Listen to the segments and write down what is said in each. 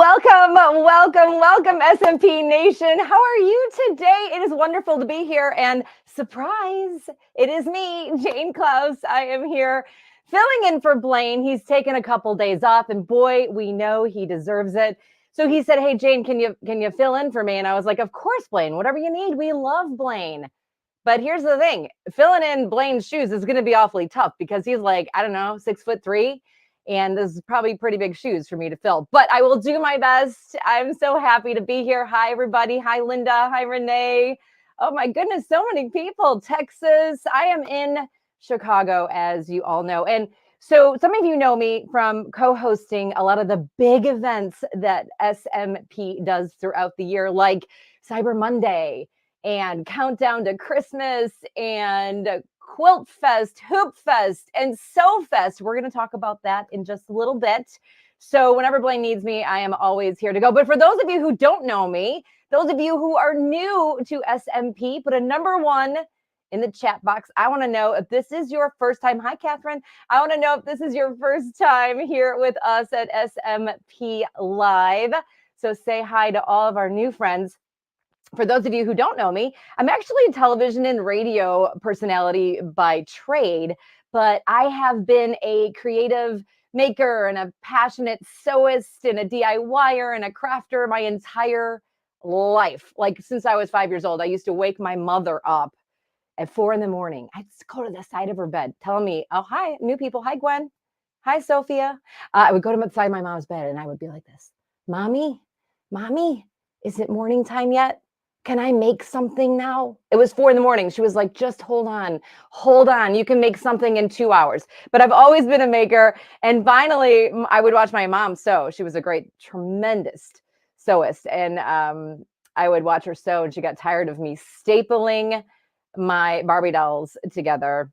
Welcome, SMP Nation. How are you today? It is wonderful to be here. And surprise, it is me, Jane Klaus. I am here filling in for Blaine. He's taken a couple days off, and boy, we know he deserves it. So he said, "Hey, Jane, can you fill in for me?" And I was like, "Of course, Blaine. Whatever you need. We love Blaine." But here's the thing, filling in Blaine's shoes is going to be awfully tough because he's like, I don't know, 6'3". And this is probably pretty big shoes for me to fill, but I will do my best. I'm so happy to be here. Hi, everybody. Hi, Linda. Hi, Renee. Oh my goodness, so many people. Texas. I am in Chicago, as you all know. And so some of you know me from co-hosting a lot of the big events that SMP does throughout the year, like Cyber Monday and Countdown to Christmas and Quilt Fest, Hoop Fest, and Sof Fest. We're going to talk about that in just a little bit. So whenever Blaine needs me, I am always here to go. But for those of you who don't know me, those of you who are new to SMP, put a number 1 in the chat box. I want to know if this is your first time. Hi, Catherine. I want to know if this is your first time here with us at SMP Live. So say hi to all of our new friends. For those of you who don't know me, I'm actually a television and radio personality by trade, but I have been a creative maker and a passionate sewist and a DIYer and a crafter my entire life. Like since I was 5 years old, I used to wake my mother up at 4 a.m. I'd go to the side of her bed telling me, "Oh, hi, new people. Hi, Gwen. Hi, Sophia." I would go to the side of my mom's bed and I would be like this, Mommy, is it morning time yet? Can I make something now? It was 4 a.m. She was like, "Just hold on. You can make something in 2 hours." But I've always been a maker. And finally, I would watch my mom sew. She was a tremendous sewist. And I would watch her sew, and she got tired of me stapling my Barbie dolls together.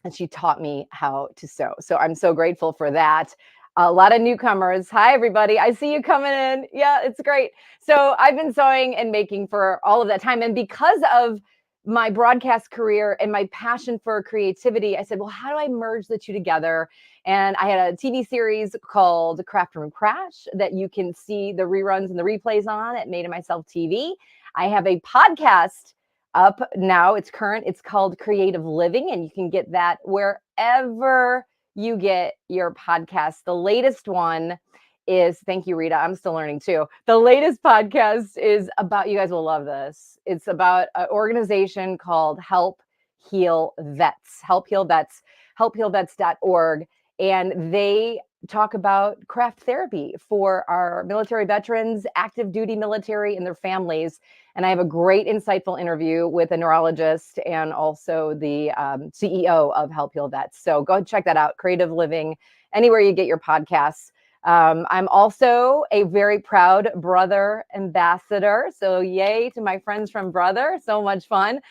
And she taught me how to sew. So I'm so grateful for that. A lot of newcomers. Hi, everybody. I see you coming in. Yeah, it's great. So I've been sewing and making for all of that time. And because of my broadcast career and my passion for creativity, I said, well, how do I merge the two together? And I had a TV series called Craft Room Crash that you can see the reruns and the replays on at Made It Myself TV. I have a podcast up now. It's current. It's called Creative Living, and you can get that wherever you get your podcast. The latest one is, thank you, Rita. I'm still learning too. The latest podcast is about, you guys will love this. It's about an organization called Help Heal Vets, helphealvets.org. And they talk about craft therapy for our military veterans, active duty military, and their families. And I have a great, insightful interview with a neurologist and also the CEO of Help Heal Vets. So go check that out, Creative Living, anywhere you get your podcasts. I'm also a very proud Brother ambassador. So yay to my friends from Brother. So much fun.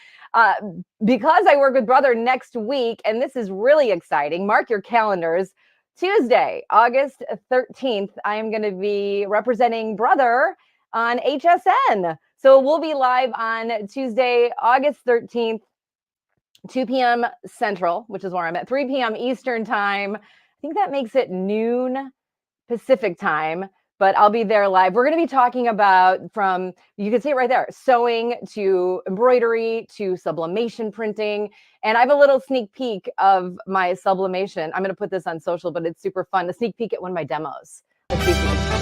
Because I work with Brother next week, and this is really exciting, mark your calendars. Tuesday, August 13th, I am going to be representing Brother on HSN. So we'll be live on Tuesday, August 13th, 2 p.m. Central, which is where I'm at, 3 p.m. Eastern time. I think that makes it noon Pacific time, but I'll be there live. We're going to be talking about, from, you can see it right there, sewing to embroidery to sublimation printing. And I have a little sneak peek of my sublimation. I'm going to put this on social, but it's super fun. A sneak peek at one of my demos. Let's see if we can.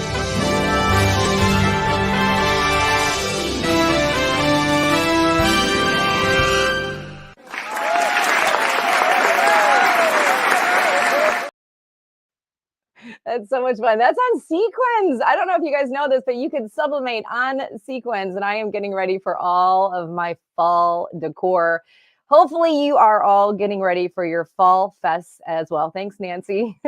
That's so much fun. That's on sequins. I don't know if you guys know this, but you can sublimate on sequins. And I am getting ready for all of my fall decor. Hopefully you are all getting ready for your fall fest as well. Thanks, Nancy.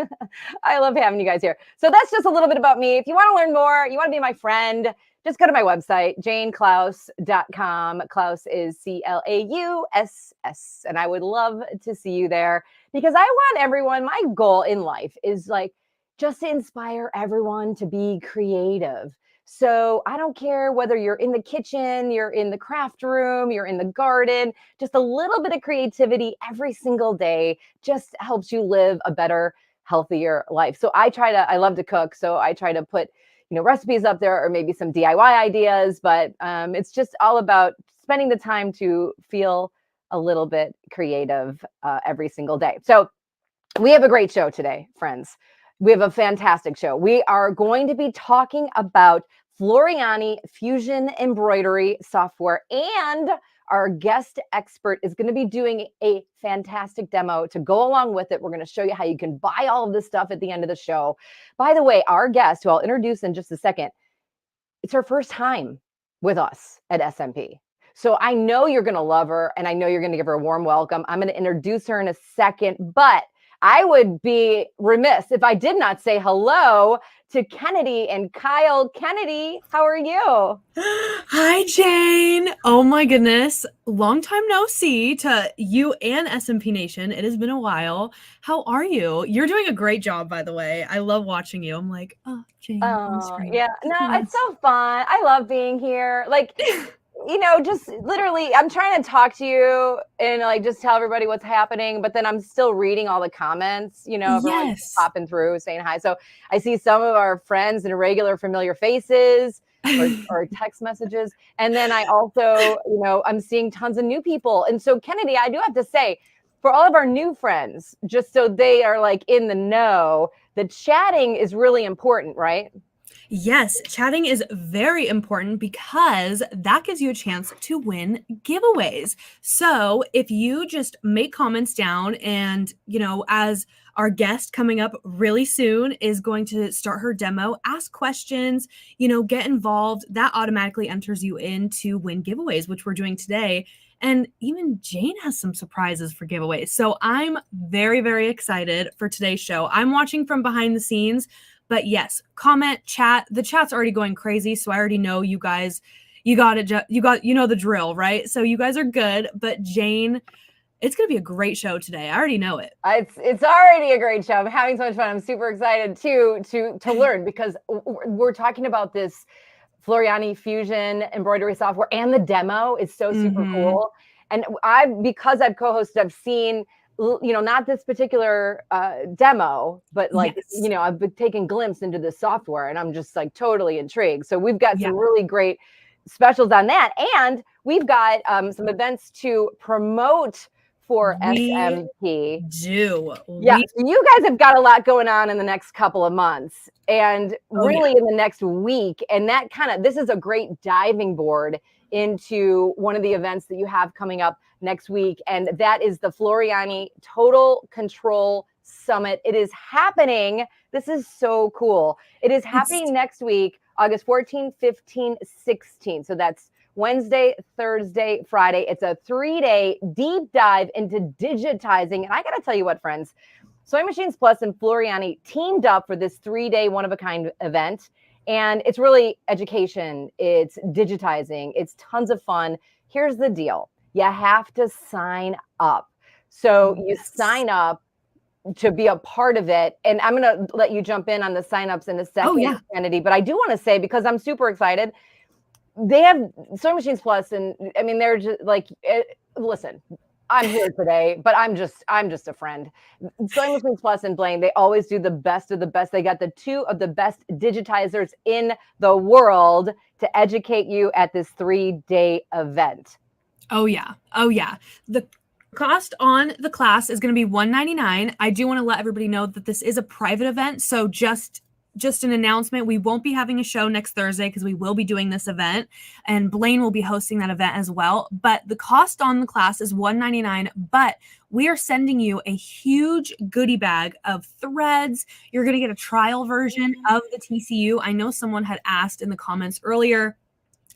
I love having you guys here. So that's just a little bit about me. If you want to learn more, you want to be my friend, just go to my website, JaneKlaus.com. Klaus is Clauss. And I would love to see you there because I want everyone, my goal in life is just to inspire everyone to be creative. So I don't care whether you're in the kitchen, you're in the craft room, you're in the garden, just a little bit of creativity every single day just helps you live a better, healthier life. So I love to cook. So I try to put, recipes up there or maybe some DIY ideas, but it's just all about spending the time to feel a little bit creative every single day. So we have a great show today, friends. We have a fantastic show. We are going to be talking about Floriani Fusion embroidery software, and our guest expert is going to be doing a fantastic demo to go along with it. We're going to show you how you can buy all of this stuff at the end of the show. By the way, our guest, who I'll introduce in just a second, it's her first time with us at SMP. So I know you're going to love her, and I know you're going to give her a warm welcome. I'm going to introduce her in a second, but I would be remiss if I did not say hello to Kennedy and Kyle. Kennedy, how are you? Hi, Jane. Oh my goodness. Long time no see to you and SMP Nation. It has been a while. How are you? You're doing a great job, by the way. I love watching you. I'm like, oh, Jane on the screen. Yeah. No, it's so fun. I love being here. Like, just literally, I'm trying to talk to you and like just tell everybody what's happening, but then I'm still reading all the comments, everyone's popping through saying hi. So I see some of our friends and regular familiar faces or text messages. And then I also, I'm seeing tons of new people. And so Kennedy, I do have to say, for all of our new friends, just so they are like in the know, the chatting is really important, right? Yes, chatting is very important because that gives you a chance to win giveaways. So if you just make comments down and, as our guest coming up really soon is going to start her demo, ask questions, get involved, that automatically enters you in to win giveaways, which we're doing today. And even Jane has some surprises for giveaways. So I'm very, very excited for today's show. I'm watching from behind the scenes. But yes, comment, chat. The chat's already going crazy, so I already know you guys. You got it. The drill, right? So you guys are good. But Jane, it's gonna be a great show today. I already know it. It's already a great show. I'm having so much fun. I'm super excited to learn because we're talking about this Floriani Fusion embroidery software, and the demo is so super cool. And because I've co-hosted, I've seen, not this particular demo, but like, I've been taking glimpse into the software and I'm just like totally intrigued. So we've got some really great specials on that. And we've got some events to promote for SMP. Yeah. So you guys have got a lot going on in the next couple of months and really in the next week. And this is a great diving board into one of the events that you have coming up next week. And that is the Floriani Total Control Summit. It is happening. This is so cool. It is happening next week, August 14, 15, 16. So that's Wednesday, Thursday, Friday. It's a 3-day deep dive into digitizing. And I got to tell you what, friends, Sewing Machines Plus and Floriani teamed up for this 3-day one-of-a-kind event. And it's really education. It's digitizing. It's tons of fun. Here's the deal. You have to sign up. So you sign up to be a part of it. And I'm going to let you jump in on the signups in a second, Kennedy. But I do want to say, because I'm super excited, they have Sewing Machines Plus, and I mean, they're just like, listen, I'm here today, but I'm just a friend. Sewing Machines Plus and Blaine, they always do the best of the best. They got the 2 of the best digitizers in the world to educate you at this 3-day event. Oh yeah. The cost on the class is going to be $199. I do want to let everybody know that this is a private event. So just an announcement. We won't be having a show next Thursday because we will be doing this event, and Blaine will be hosting that event as well. But the cost on the class is $199, but we are sending you a huge goodie bag of threads. You're going to get a trial version of the TCU. I know someone had asked in the comments earlier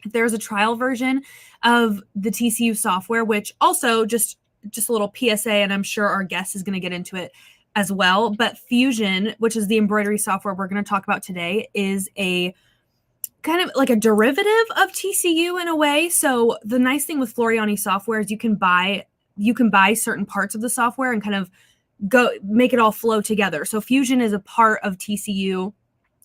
if there's a trial version of the TCU software, which also just a little PSA, and I'm sure our guest is going to get into it as well. But Fusion, which is the embroidery software we're going to talk about today, is a kind of like a derivative of TCU in a way. So the nice thing with Floriani software is you can buy certain parts of the software and kind of go make it all flow together. So Fusion is a part of TCU.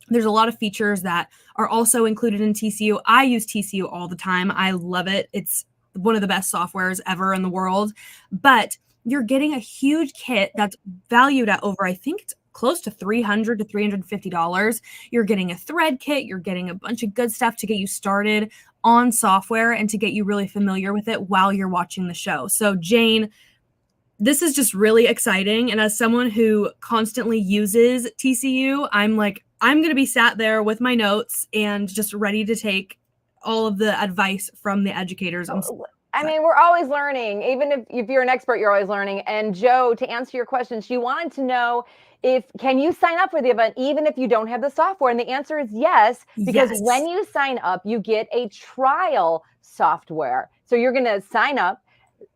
There's a lot of features that are also included in TCU. I use TCU all the time. I love it. It's one of the best softwares ever in the world. But you're getting a huge kit that's valued at over, I think it's close to $300 to $350. You're getting a thread kit. You're getting a bunch of good stuff to get you started on software and to get you really familiar with it while you're watching the show. So Jane, this is just really exciting. And as someone who constantly uses TCU, I'm going to be sat there with my notes and just ready to take all of the advice from the educators. I mean, we're always learning. Even if you're an expert, you're always learning. And Joe, to answer your question, she wanted to know can you sign up for the event even if you don't have the software? And the answer is yes, because when you sign up, you get a trial software. So you're going to sign up.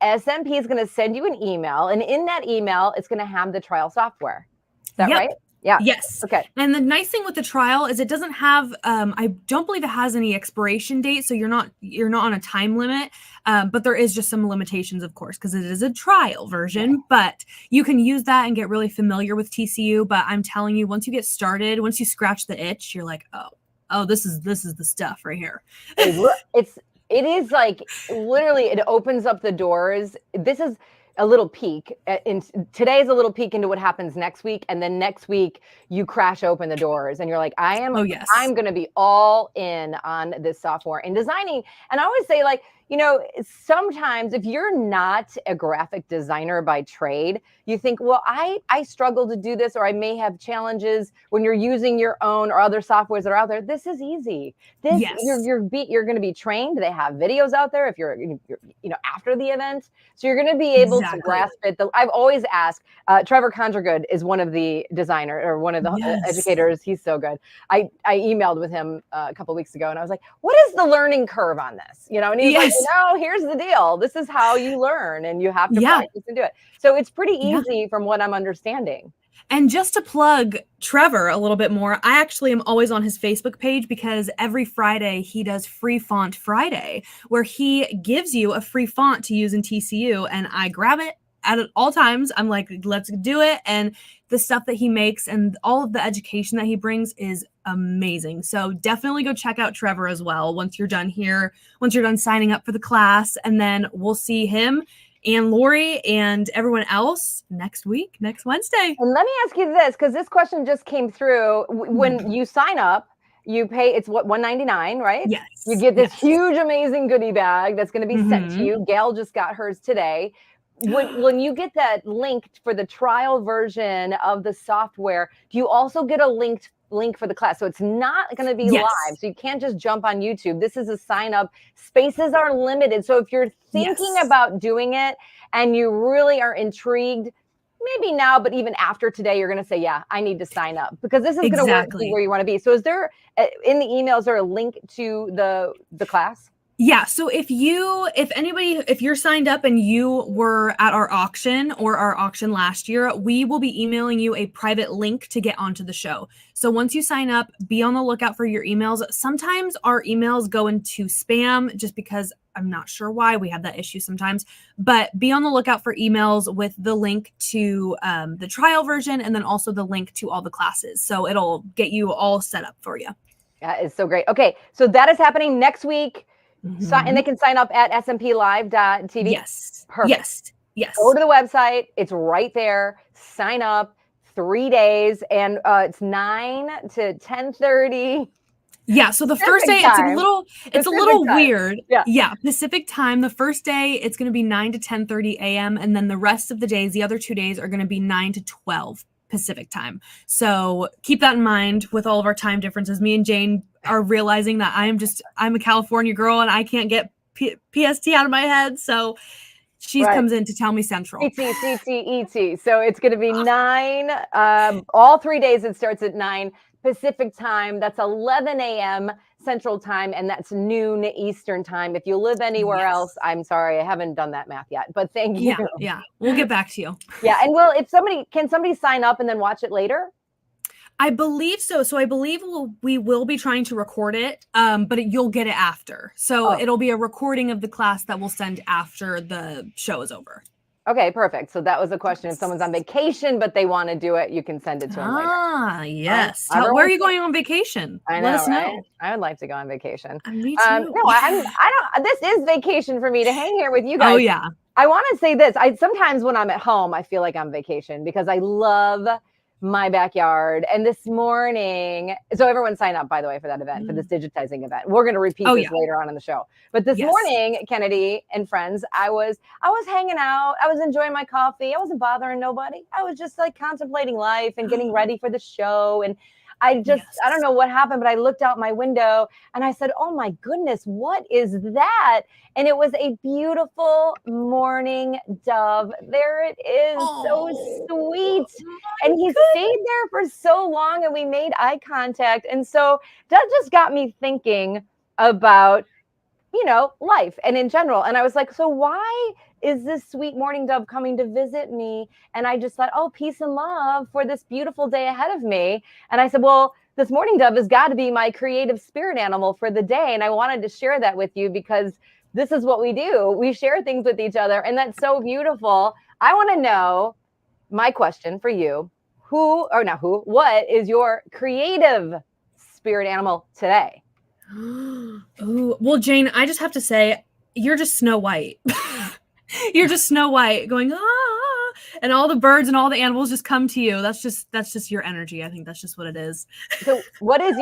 SMP is going to send you an email, and in that email, it's going to have the trial software. Is that right? Yeah. Yes. Okay. And the nice thing with the trial is it doesn't have, I don't believe it has any expiration date. So you're not on a time limit, but there is just some limitations, of course, because it is a trial version, but you can use that and get really familiar with TCU. But I'm telling you, once you get started, once you scratch the itch, you're like, oh, this is the stuff right here. It is like literally it opens up the doors. This is a little peek. Today is a little peek into what happens next week. And then next week you crash open the doors and you're like, I'm going to be all in on this software and designing. And I always say, like, sometimes if you're not a graphic designer by trade, you think, well, I struggle to do this, or I may have challenges when you're using your own or other softwares that are out there. This is easy. You're going to be trained. They have videos out there if you're after the event. So you're going to be able to grasp it. I've always asked, Trevor Condragood is one of the designer or one of the educators. He's so good. I emailed with him a couple of weeks ago and I was like, what is the learning curve on this? And he's like, here's the deal. This is how you learn and you have to practice and do it. So it's pretty easy from what I'm understanding. And just to plug Trevor a little bit more, I actually am always on his Facebook page because every Friday he does Free Font Friday, where he gives you a free font to use in TCU, and I grab it at all times. I'm like, let's do it. And the stuff that he makes and all of the education that he brings is amazing. So definitely go check out Trevor as well once you're done here, once you're done signing up for the class, and then we'll see him and Lori and everyone else next Wednesday. And let me ask you this, because this question just came through. When you sign up, you pay, it's what, $199, right? Yes. You get this huge, amazing goodie bag that's going to be sent to you. Gail just got hers today. When you get that link for the trial version of the software, do you also get a link for the class? So it's not going to be live. So you can't just jump on YouTube. This is a sign up. Spaces are limited. So if you're thinking about doing it and you really are intrigued, maybe now, but even after today, you're going to say, yeah, I need to sign up, because this is going to work where you want to be. So is there, in the emails, there a link to the class? Yeah. So if you're signed up and you were at our auction or our auction last year, we will be emailing you a private link to get onto the show. So once you sign up, be on the lookout for your emails. Sometimes our emails go into spam just because I'm not sure why. We have that issue sometimes, but be on the lookout for emails with the link to the trial version and then also the link to all the classes. So it'll get you all set up for you. That is so great. Okay. So that is happening next week. And they can sign up at smplive.tv. Yes. Perfect. Yes. Go to the website. It's right there. Sign up. 3 days. And it's 9 to 10:30. Yeah. So the first day, it's a little weird. Yeah. Pacific time. The first day, it's going to be 9 to 10:30 a.m. And then the rest of the days, the other 2 days are going to be 9 to 12 Pacific time. So keep that in mind with all of our time differences. Me and Jane are realizing that I'm a California girl and I can't get PST out of my head. So she comes in to tell me Central. ET. So it's going to be 9, all 3 days. It starts at 9 Pacific time. That's 11 a.m. Central time. And that's noon Eastern time. If you live anywhere else, I'm sorry, I haven't done that math yet, but thank you. Yeah. We'll get back to you. Yeah. And can somebody sign up and then watch it later? I believe so. So I believe we will be trying to record it, but you'll get it after. So it'll be a recording of the class that we'll send after the show is over. Okay, perfect. So that was a question. If someone's on vacation, but they want to do it, you can send it to them later. Yes. Where are you going on vacation? I know, Let us know. Right? I would like to go on vacation. Me too. This is vacation for me to hang here with you guys. Oh, yeah. I want to say this. Sometimes when I'm at home, I feel like I'm vacation because I love my backyard. And this morning, so everyone sign up, by the way, for that event, for this digitizing event. We're going to repeat this later on in the show. But this morning, Kennedy and friends, I was hanging out. I was enjoying my coffee. I wasn't bothering nobody. I was just like contemplating life and getting ready for the show. And I don't know what happened, but I looked out my window and I said, oh my goodness, what is that? And it was a beautiful mourning dove. There it is. So sweet. And he stayed there for so long and we made eye contact. And so that just got me thinking about, life and in general. And I was like, so why is this sweet mourning dove coming to visit me? And I just thought, oh, peace and love for this beautiful day ahead of me. And I said, well, this mourning dove has got to be my creative spirit animal for the day. And I wanted to share that with you because this is what we do. We share things with each other. And that's so beautiful. I want to know, my question for you, what is your creative spirit animal today? Oh, well, Jane, I just have to say, you're just Snow White. You're just Snow White going, ah, and all the birds and all the animals just come to you. That's just your energy. I think that's just what it is. So what is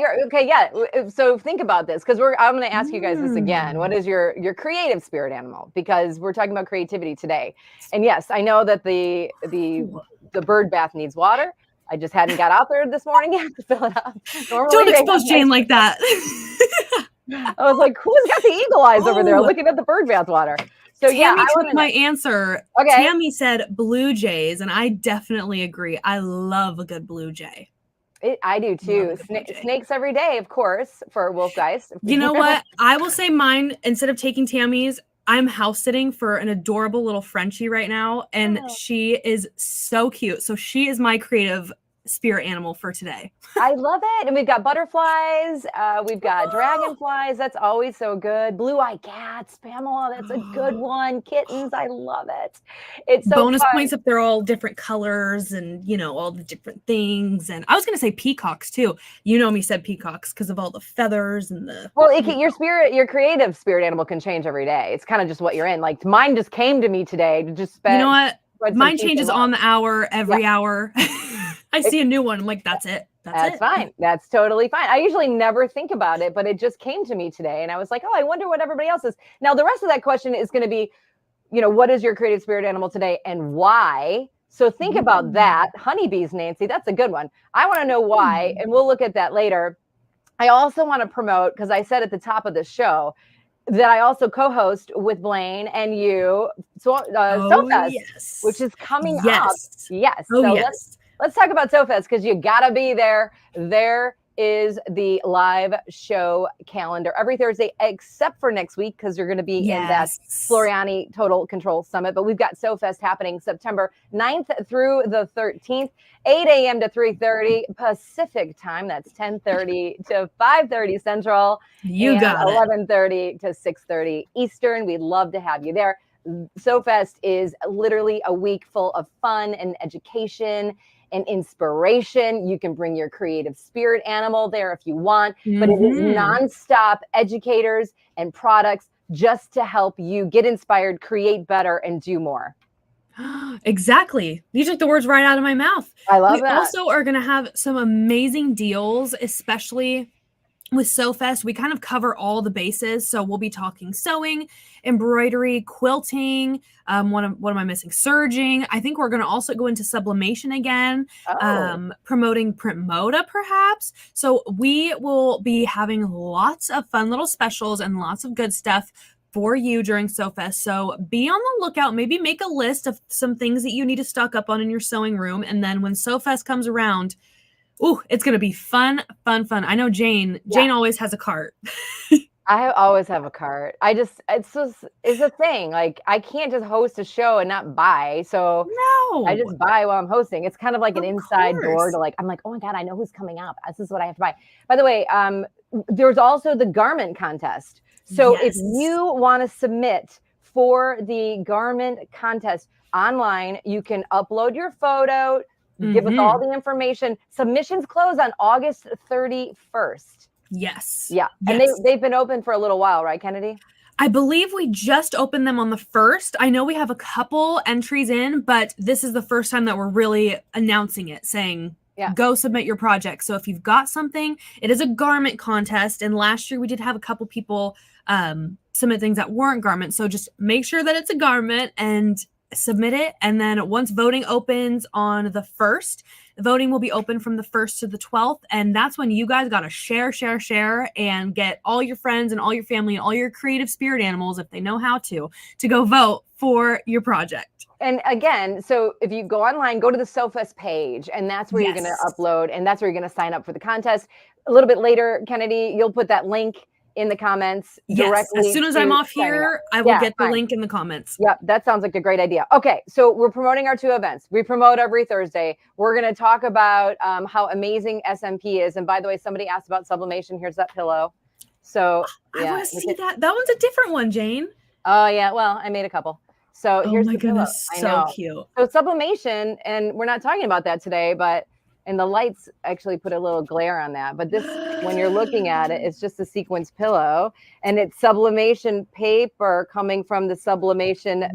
so think about this, because I'm going to ask you guys this again. What is your creative spirit animal? Because we're talking about creativity today. And yes, I know that the bird bath needs water. I just hadn't got out there this morning yet to fill it up. Normally, don't expose Jane like that. I was like, who's got the eagle eyes over there looking at the bird bath water? So Tammy took my answer. Okay. Tammy said blue jays, and I definitely agree. I love a good blue jay. I do too. Snakes every day, of course, for wolf guys. You know what? I will say mine, instead of taking Tammy's, I'm house sitting for an adorable little Frenchie right now, and she is so cute. So she is my creative spirit animal for today. I love it. And we've got butterflies. We've got dragonflies. That's always so good. Blue-eyed cats. Pamela, that's a good one. Kittens. I love it. It's so bonus fun. Points if they're all different colors and, all the different things. And I was going to say peacocks too. Me said peacocks because of all the feathers and the... Well, your creative spirit animal can change every day. It's kind of just what you're in. Like mine just came to me today to just spend... You know what? Mine changes on the hour, every hour. I see a new one. I'm like, that's it. That's fine. That's totally fine. I usually never think about it, but it just came to me today. And I was like, oh, I wonder what everybody else is. Now, the rest of that question is going to be, what is your creative spirit animal today and why? So think about that. Honeybees, Nancy, that's a good one. I want to know why, and we'll look at that later. I also want to promote, because I said at the top of the show, that I also co-host with Blaine and you, Sof Fest, which is coming up. Yes. Let's talk about Sof Fest, because you gotta be there. There is the live show calendar every Thursday, except for next week, because you're going to be in that Floriani Total Control Summit. But we've got Sof Fest happening September 9th through the 13th, 8 a.m. to 3:30 Pacific time. That's 10:30 to 5:30 Central. You got 11:30 to 6:30 Eastern. We'd love to have you there. Sof Fest is literally a week full of fun and education and inspiration. You can bring your creative spirit animal there if you want, but it is nonstop educators and products just to help you get inspired, create better, and do more. Exactly. You took the words right out of my mouth. I love that. We also are going to have some amazing deals, especially with Sof Fest. We kind of cover all the bases. So we'll be talking sewing, embroidery, quilting. What am I missing? Serging. I think we're going to also go into sublimation again, promoting print moda perhaps. So we will be having lots of fun little specials and lots of good stuff for you during Sof Fest. So be on the lookout. Maybe make a list of some things that you need to stock up on in your sewing room. And then when Sof Fest comes around, it's going to be fun. I know Jane always has a cart. I always have a cart. It's a thing. Like, I can't just host a show and not buy. So no, I just buy while I'm hosting. It's kind of like an inside door to I'm like, oh my God, I know who's coming up. This is what I have to buy. By the way, there's also the garment contest. So if you want to submit for the garment contest online, you can upload your photo, give us all the information. Submissions close on August 31st. Yes. Yeah. And they've been open for a little while, right, Kennedy? I believe we just opened them on the 1st. I know we have a couple entries in, but this is the first time that we're really announcing it, saying Yeah. go submit your project. So if you've got something, it is a garment contest. And last year we did have a couple people submit things that weren't garments. So just make sure that it's a garment and submit it. And then once voting opens on the 1st, voting will be open from the 1st to the 12th. And that's when you guys got to share, and get all your friends and all your family and all your creative spirit animals, if they know how to go vote for your project. And again, so if you go online, go to the Sof Fest page, and that's where you're going to upload, and that's where you're going to sign up for the contest. A little bit later, Kennedy, you'll put that link in the comments directly. As soon as I'm off here, I will get the link in the comments. Yep, that sounds like a great idea. Okay, so we're promoting our 2 events. We promote every Thursday. We're going to talk about how amazing SMP is. And by the way, somebody asked about sublimation. Here's that pillow. So I want to see that. That one's a different one, Jane. Oh yeah, well, I made a couple. So here's the pillow. So cute. So sublimation, and we're not talking about that today, but and the lights actually put a little glare on that. But this, when you're looking at it, it's just a sequence pillow, and it's sublimation paper coming from the sublimation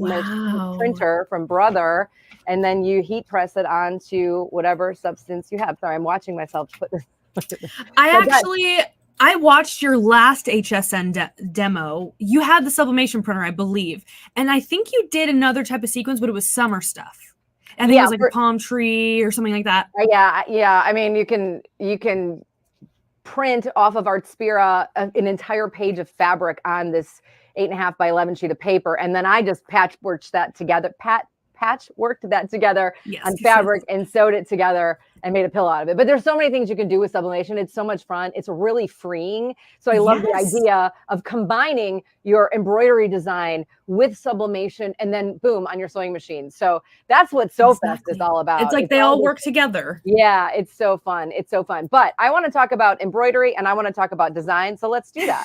printer from Brother, and then you heat press it onto whatever substance you have. Sorry, I'm watching myself put this. I watched your last HSN demo. You had the sublimation printer, I believe. And I think you did another type of sequence, but it was summer stuff. I think it was like a palm tree or something like that. Yeah. I mean, you can print off of Artspira an entire page of fabric on this 8.5 by 11 sheet of paper. And then I just patchworked that together on fabric and sewed it together and made a pillow out of it. But there's so many things you can do with sublimation. It's so much fun. It's really freeing. So I love the idea of combining your embroidery design with sublimation and then boom on your sewing machine. So that's what Sof Fest is all about. It's like they all work together. Yeah, it's so fun. It's so fun. But I want to talk about embroidery and I want to talk about design. So let's do that.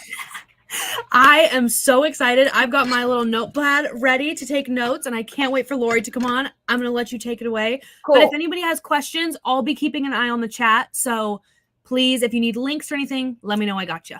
I am so excited. I've got my little notepad ready to take notes, and I can't wait for Lori to come on. I'm going to let you take it away. Cool. But if anybody has questions, I'll be keeping an eye on the chat. So please, if you need links or anything, let me know. I got you.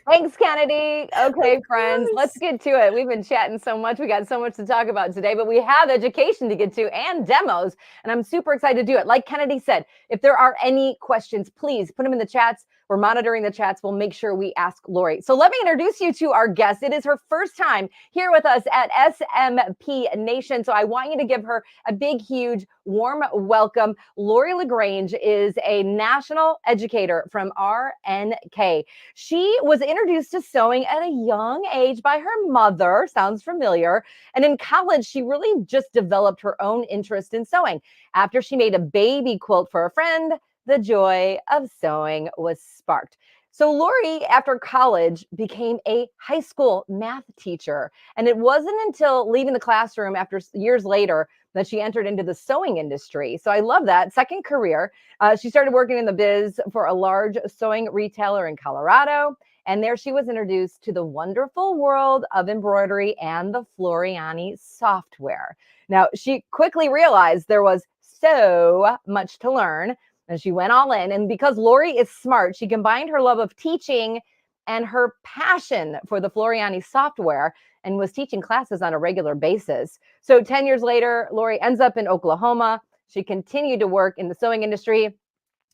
Thanks, Kennedy. Okay, friends, let's get to it. We've been chatting so much. We got so much to talk about today, but we have education to get to and demos, and I'm super excited to do it. Like Kennedy said, if there are any questions, please put them in the chats. We're monitoring the chats. We'll make sure we ask Lori. So let me introduce you to our guest. It is her first time here with us at SMP Nation. So I want you to give her a big, huge, warm welcome. Lori LaGrange is a national educator from RNK. She was introduced to sewing at a young age by her mother. Sounds familiar. And in college, she really just developed her own interest in sewing. After she made a baby quilt for a friend, the joy of sewing was sparked. So Lori, after college, became a high school math teacher. And it wasn't until leaving the classroom after years later that she entered into the sewing industry. So I love that. Second career, she started working in the biz for a large sewing retailer in Colorado. And there she was introduced to the wonderful world of embroidery and the Floriani software. Now, she quickly realized there was so much to learn. And she went all in. And because Lori is smart, she combined her love of teaching and her passion for the Floriani software and was teaching classes on a regular basis. So 10 years later, Lori ends up in Oklahoma. She continued to work in the sewing industry.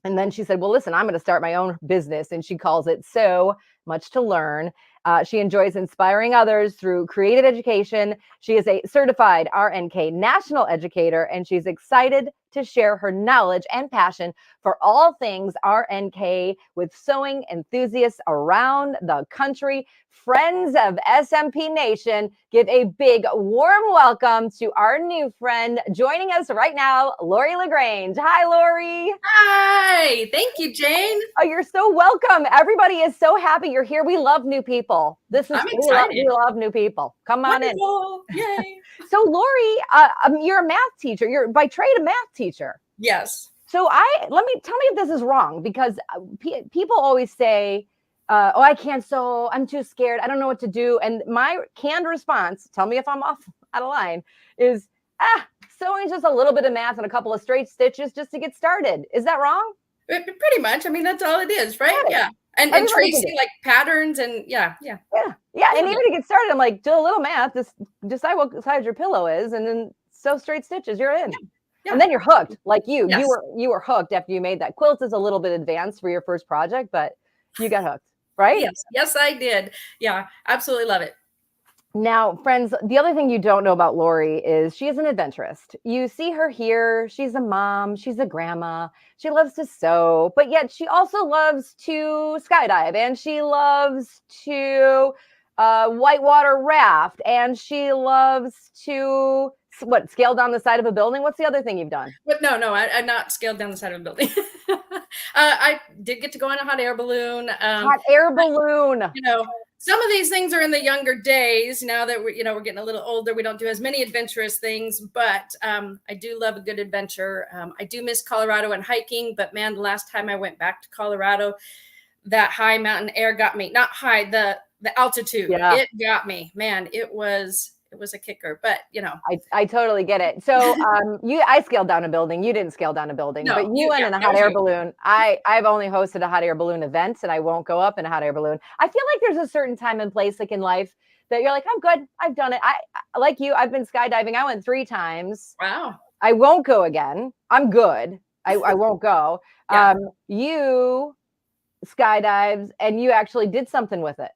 And then she said, well, listen, I'm going to start my own business. And she calls it So Much to Learn. She enjoys inspiring others through creative education. She is a certified RNK national educator, and she's excited to share her knowledge and passion for all things RNK with sewing enthusiasts around the country. Friends of SMP Nation, give a big warm welcome to our new friend joining us right now, Lori LaGrange. Hi, Lori. Hi. Thank you, Jane. Oh, you're so welcome. Everybody is so happy you're here. We love new people. I'm excited. We love new people. Come on Wonderful. In. Yay. So, Lori, you're a math teacher. You're by trade a math teacher. Yes. So tell me if this is wrong, because people always say, oh, I can't sew. I'm too scared. I don't know what to do. And my canned response, tell me if I'm out of line, is, sewing is just a little bit of math and a couple of straight stitches just to get started. Is that wrong? Pretty much. I mean, that's all it is, right? Yeah. And tracing like patterns and yeah. And even to get started, I'm like, do a little math, just decide what size your pillow is, and then sew straight stitches. You're in. And then you're hooked. Like you Yes. you were hooked after you made that. Quilt is a little bit advanced for your first project, but you got hooked, right? Yes, I did. Yeah, absolutely love it. Now, friends, the other thing you don't know about Lori is she is an adventurist. You see her here. She's a mom. She's a grandma. She loves to sew, but yet she also loves to skydive, and she loves to whitewater raft, and she loves to scale down the side of a building. What's the other thing you've done? But no, I'm not scaled down the side of a building. I did get to go on a hot air balloon. Hot air balloon. You know, some of these things are in the younger days. Now that we're getting a little older, we don't do as many adventurous things, but I do love a good adventure. I do miss Colorado and hiking, but man, the last time I went back to Colorado, that high mountain air got me. Not high, the altitude. Yeah. It got me. Man, it was a kicker, but I totally get it. So I scaled down a building. You didn't scale down a building, No, but you went in a hot air balloon. I've only hosted a hot air balloon event, and I won't go up in a hot air balloon. I feel like there's a certain time and place like in life that you're like, I'm good. I've done it. I like you. I've been skydiving. I went 3 times. Wow. I won't go again. I'm good. I won't go. Yeah. You skydives and you actually did something with it.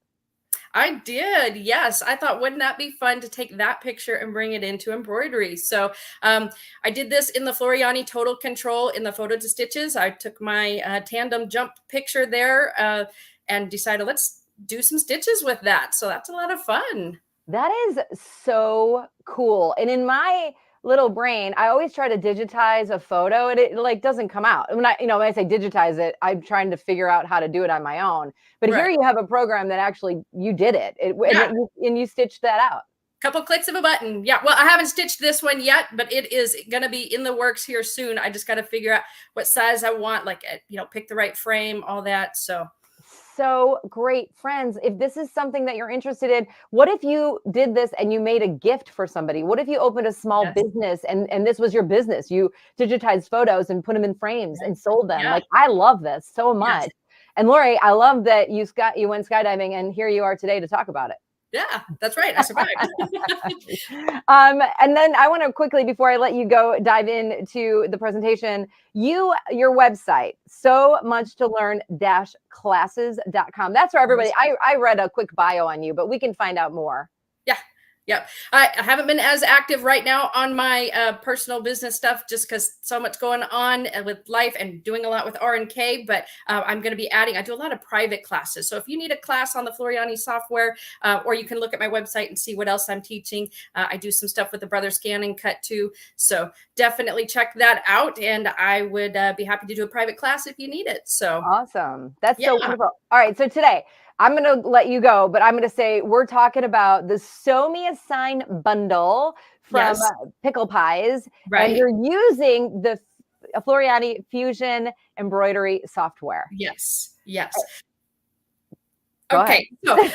I did. Yes. I thought, wouldn't that be fun to take that picture and bring it into embroidery? So I did this in the Floriani Total Control in the photo to stitches. I took my tandem jump picture there and decided let's do some stitches with that. So that's a lot of fun. That is so cool. And in my little brain, I always try to digitize a photo and it like doesn't come out. When I say digitize it, I'm trying to figure out how to do it on my own. But here you have a program that actually you did it. And you stitched that out. Couple clicks of a button. Yeah. Well, I haven't stitched this one yet, but it is going to be in the works here soon. I just got to figure out what size I want, like, pick the right frame, all that. So great. Friends, if this is something that you're interested in, what if you did this and you made a gift for somebody? What if you opened a small business and this was your business? You digitized photos and put them in frames and sold them. Like, I love this so much. Yes. And Lori, I love that you went skydiving and here you are today to talk about it. Yeah, that's right. I survived. And then I want to quickly, before I let you go, dive into the presentation. Your website, SewMachinesPlus.com. That's for everybody. I read a quick bio on you, but we can find out more. Yeah. Yep. I haven't been as active right now on my personal business stuff just because so much going on with life and doing a lot with R&K, but I'm going to be I do a lot of private classes. So if you need a class on the Floriani software, or you can look at my website and see what else I'm teaching. I do some stuff with the Brother Scan and Cut too. So definitely check that out. And I would be happy to do a private class if you need it. So awesome. That's so wonderful. All right. So today, I'm going to let you go, but I'm going to say we're talking about the Sew Me a Sign bundle from Pickle Pies. Right. And you're using the Floriani Fusion embroidery software. Yes. Yes. Okay. So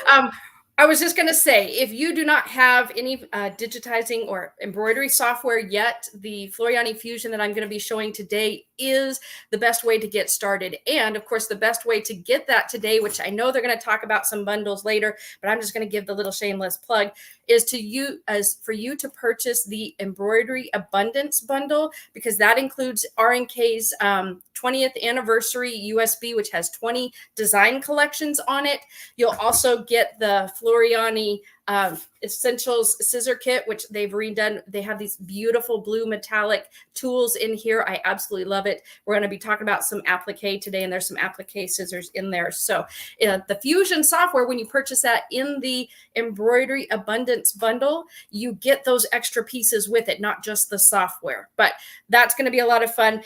I was just going to say, if you do not have any digitizing or embroidery software yet, the Floriani Fusion that I'm going to be showing today is the best way to get started. And of course, the best way to get that today, which I know they're going to talk about some bundles later, but I'm just going to give the little shameless plug, is for you to purchase the Embroidery Abundance Bundle, because that includes R&K's 20th anniversary USB, which has 20 design collections on it. You'll also get the Floriani Essentials scissor kit, which they've redone. They have these beautiful blue metallic tools in here. I absolutely love it. We're going to be talking about some applique today, and there's some applique scissors in there. So the Fusion software, when you purchase that in the Embroidery Abundance Bundle, you get those extra pieces with it, not just the software. But that's going to be a lot of fun.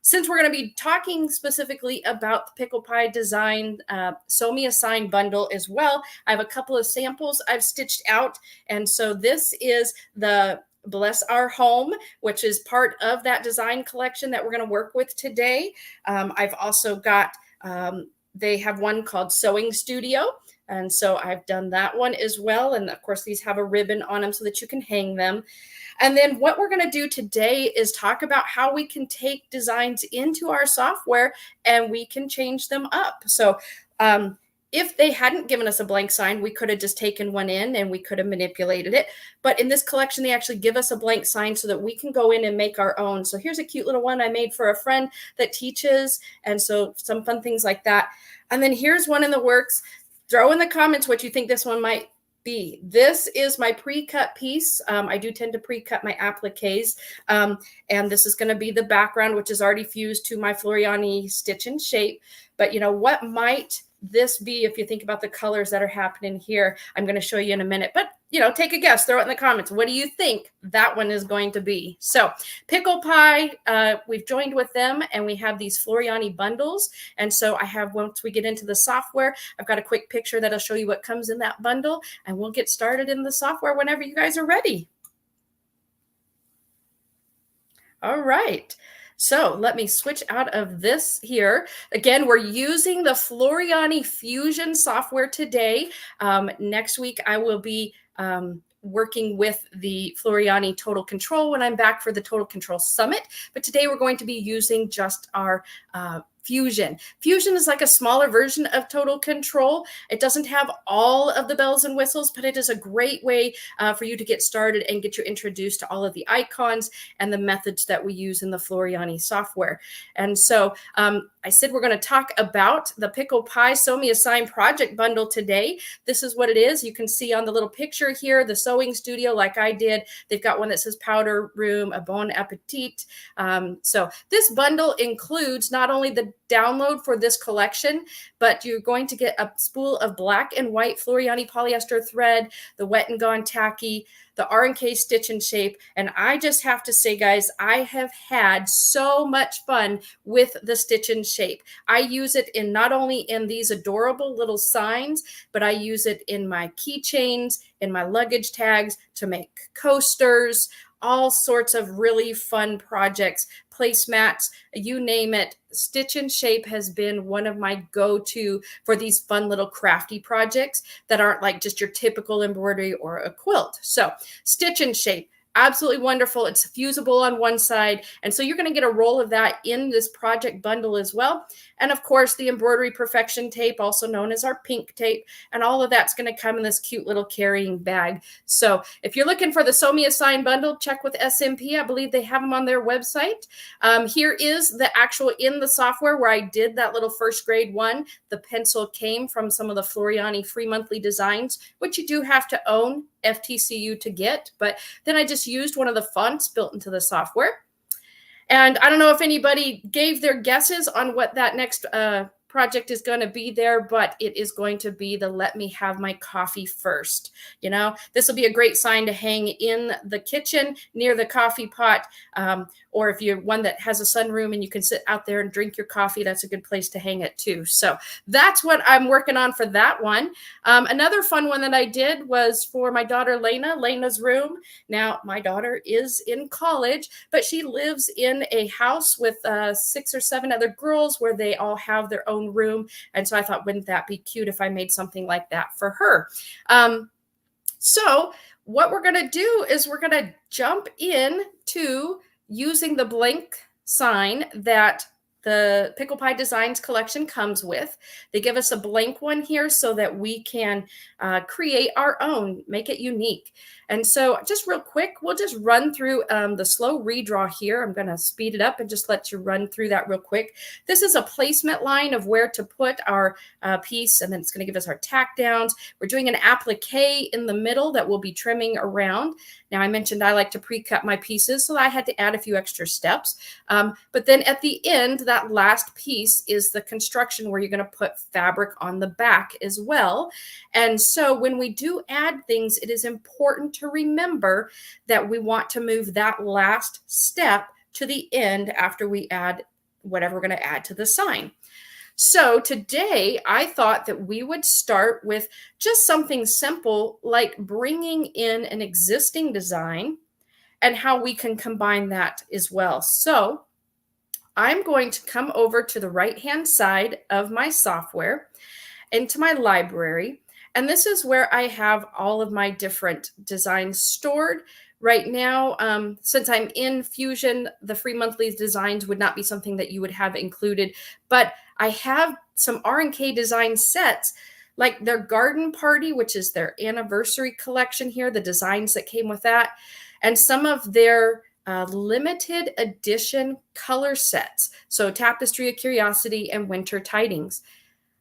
Since we're going to be talking specifically about the Pickle Pie Design Sew Me a Sign bundle as well, I have a couple of samples I've stitched out. And so this is the Bless Our Home, which is part of that design collection that we're going to work with today. I've also got, they have one called Sewing Studio. And so I've done that one as well. And of course, these have a ribbon on them so that you can hang them. And then what we're going to do today is talk about how we can take designs into our software and we can change them up. So If they hadn't given us a blank sign, we could have just taken one in and we could have manipulated it. But in this collection, they actually give us a blank sign so that we can go in and make our own. So here's a cute little one I made for a friend that teaches. And so some fun things like that. And then here's one in the works. Throw in the comments what you think this one might be. This is my pre-cut piece. I do tend to pre-cut my appliques. And this is going to be the background, which is already fused to my Floriani stitch and shape. But you know, what might this be if you think about the colors that are happening here? I'm going to show you in a minute, but you know, take a guess, throw it in the comments. What do you think that one is going to be? So Pickle Pie, we've joined with them and we have these Floriani bundles. And so I have, once we get into the software, I've got a quick picture that'll show you what comes in that bundle, and we'll get started in the software whenever you guys are ready. All right. So let me switch out of this here. Again, we're using the Floriani Fusion software today. Next week, I will be working with the Floriani Total Control when I'm back for the Total Control Summit. But today we're going to be using just our Fusion. Fusion is like a smaller version of Total Control. It doesn't have all of the bells and whistles, but it is a great way for you to get started and get you introduced to all of the icons and the methods that we use in the Floriani software. And so I said we're going to talk about the Pickle Pie Sew Me a Sign project bundle today. This is what it is. You can see on the little picture here, the sewing studio like I did. They've got one that says powder room, a bon appetit. So this bundle includes not only the download for this collection, but you're going to get a spool of black and white Floriani polyester thread, the wet and gone tacky, the R&K stitch and shape. And I just have to say, guys, I have had so much fun with the stitch and shape. I use it in not only in these adorable little signs, but I use it in my keychains, in my luggage tags, to make coasters, all sorts of really fun projects, placemats, you name it. Stitch and shape has been one of my go-to for these fun little crafty projects that aren't like just your typical embroidery or a quilt. So stitch and shape, absolutely wonderful. It's fusible on one side. And so you're going to get a roll of that in this project bundle as well. And of course, the embroidery perfection tape, also known as our pink tape. And all of that's going to come in this cute little carrying bag. So if you're looking for the Sew Me a Sign bundle, check with SMP. I believe they have them on their website. Here is the actual in the software where I did that little first grade one. The pencil came from some of the Floriani free monthly designs, which you do have to own FTCU to get. But then I just used one of the fonts built into the software. And I don't know if anybody gave their guesses on what that next project is going to be there, but it is going to be the Let Me Have My Coffee First. You know, this will be a great sign to hang in the kitchen near the coffee pot. Or if you're one that has a sunroom and you can sit out there and drink your coffee, that's a good place to hang it too. So that's what I'm working on for that one. Another fun one that I did was for my daughter, Lena's room. Now, my daughter is in college, but she lives in a house with 6 or 7 other girls where they all have their own room. And so I thought, wouldn't that be cute if I made something like that for her? So what we're going to do is we're going to jump in to using the blank sign that the Pickle Pie Designs collection comes with. They give us a blank one here so that we can create our own, make it unique. And so just real quick, we'll just run through the slow redraw here. I'm going to speed it up and just let you run through that real quick. This is a placement line of where to put our piece, and then it's going to give us our tack downs. We're doing an applique in the middle that we'll be trimming around. Now, I mentioned I like to pre-cut my pieces, so I had to add a few extra steps. But then at the end, that last piece is the construction where you're going to put fabric on the back as well. And so when we do add things, it is important to remember that we want to move that last step to the end after we add whatever we're going to add to the sign. So today I thought that we would start with just something simple like bringing in an existing design and how we can combine that as well. So I'm going to come over to the right-hand side of my software into my library. And this is where I have all of my different designs stored. Right now, since I'm in Fusion, the free monthly designs would not be something that you would have included, but I have some R&K design sets like their garden party, which is their anniversary collection here, the designs that came with that, and some of their limited edition color sets. So Tapestry of Curiosity and Winter Tidings.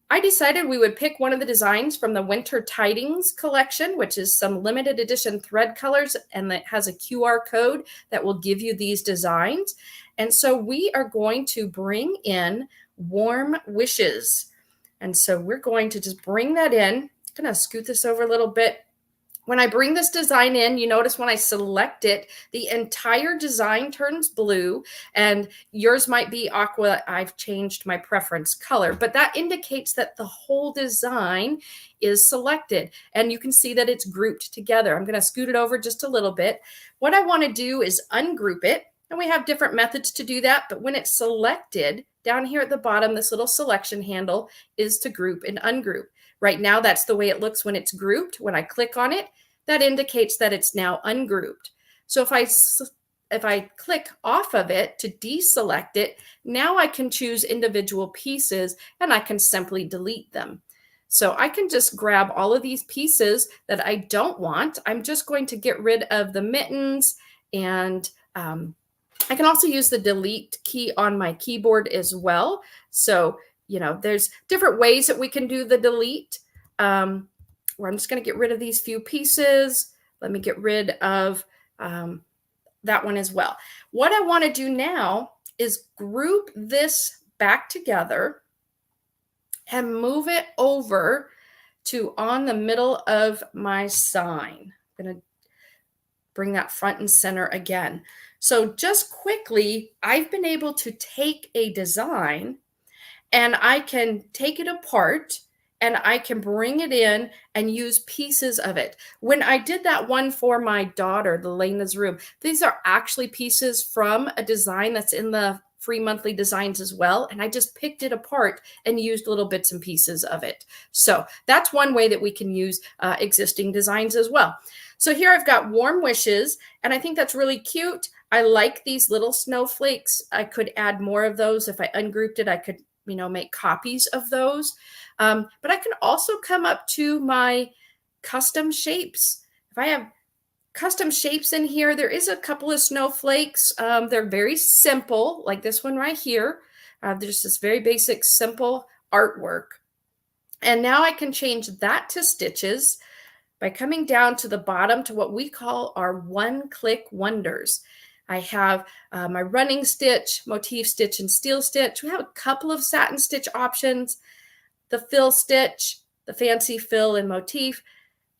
I decided we would pick one of the designs from the Winter Tidings collection, which is some limited edition thread colors, and that has a QR code that will give you these designs. And so we are going to bring in Warm Wishes. And so we're going to just bring that in. I'm going to scoot this over a little bit. When I bring this design in, you notice when I select it, the entire design turns blue, and yours might be aqua. I've changed my preference color, but that indicates that the whole design is selected, and you can see that it's grouped together. I'm going to scoot it over just a little bit. What I want to do is ungroup it, and we have different methods to do that, but when it's selected, down here at the bottom, this little selection handle is to group and ungroup. Right now, that's the way it looks when it's grouped. When I click on it, that indicates that it's now ungrouped. So if I click off of it to deselect it, now I can choose individual pieces and I can simply delete them. So I can just grab all of these pieces that I don't want. I'm just going to get rid of the mittens, and I can also use the delete key on my keyboard as well. So, you know, there's different ways that we can do the delete. Where I'm just going to get rid of these few pieces. Let me get rid of that one as well. What I want to do now is group this back together and move it over to on the middle of my sign. I'm going to bring that front and center again. So just quickly, I've been able to take a design and I can take it apart and I can bring it in and use pieces of it. When I did that one for my daughter, the Lena's room, these are actually pieces from a design that's in the free monthly designs as well. And I just picked it apart and used little bits and pieces of it. So that's one way that we can use existing designs as well. So here I've got Warm Wishes, and I think that's really cute. I like these little snowflakes. I could add more of those. If I ungrouped it, I could, you know, make copies of those. But I can also come up to my custom shapes. If I have custom shapes in here, there is a couple of snowflakes. They're very simple, like this one right here. There's this very basic, simple artwork. And now I can change that to stitches by coming down to the bottom to what we call our one-click wonders. I have my running stitch, motif stitch, and steel stitch. We have a couple of satin stitch options, the fill stitch, the fancy fill and motif,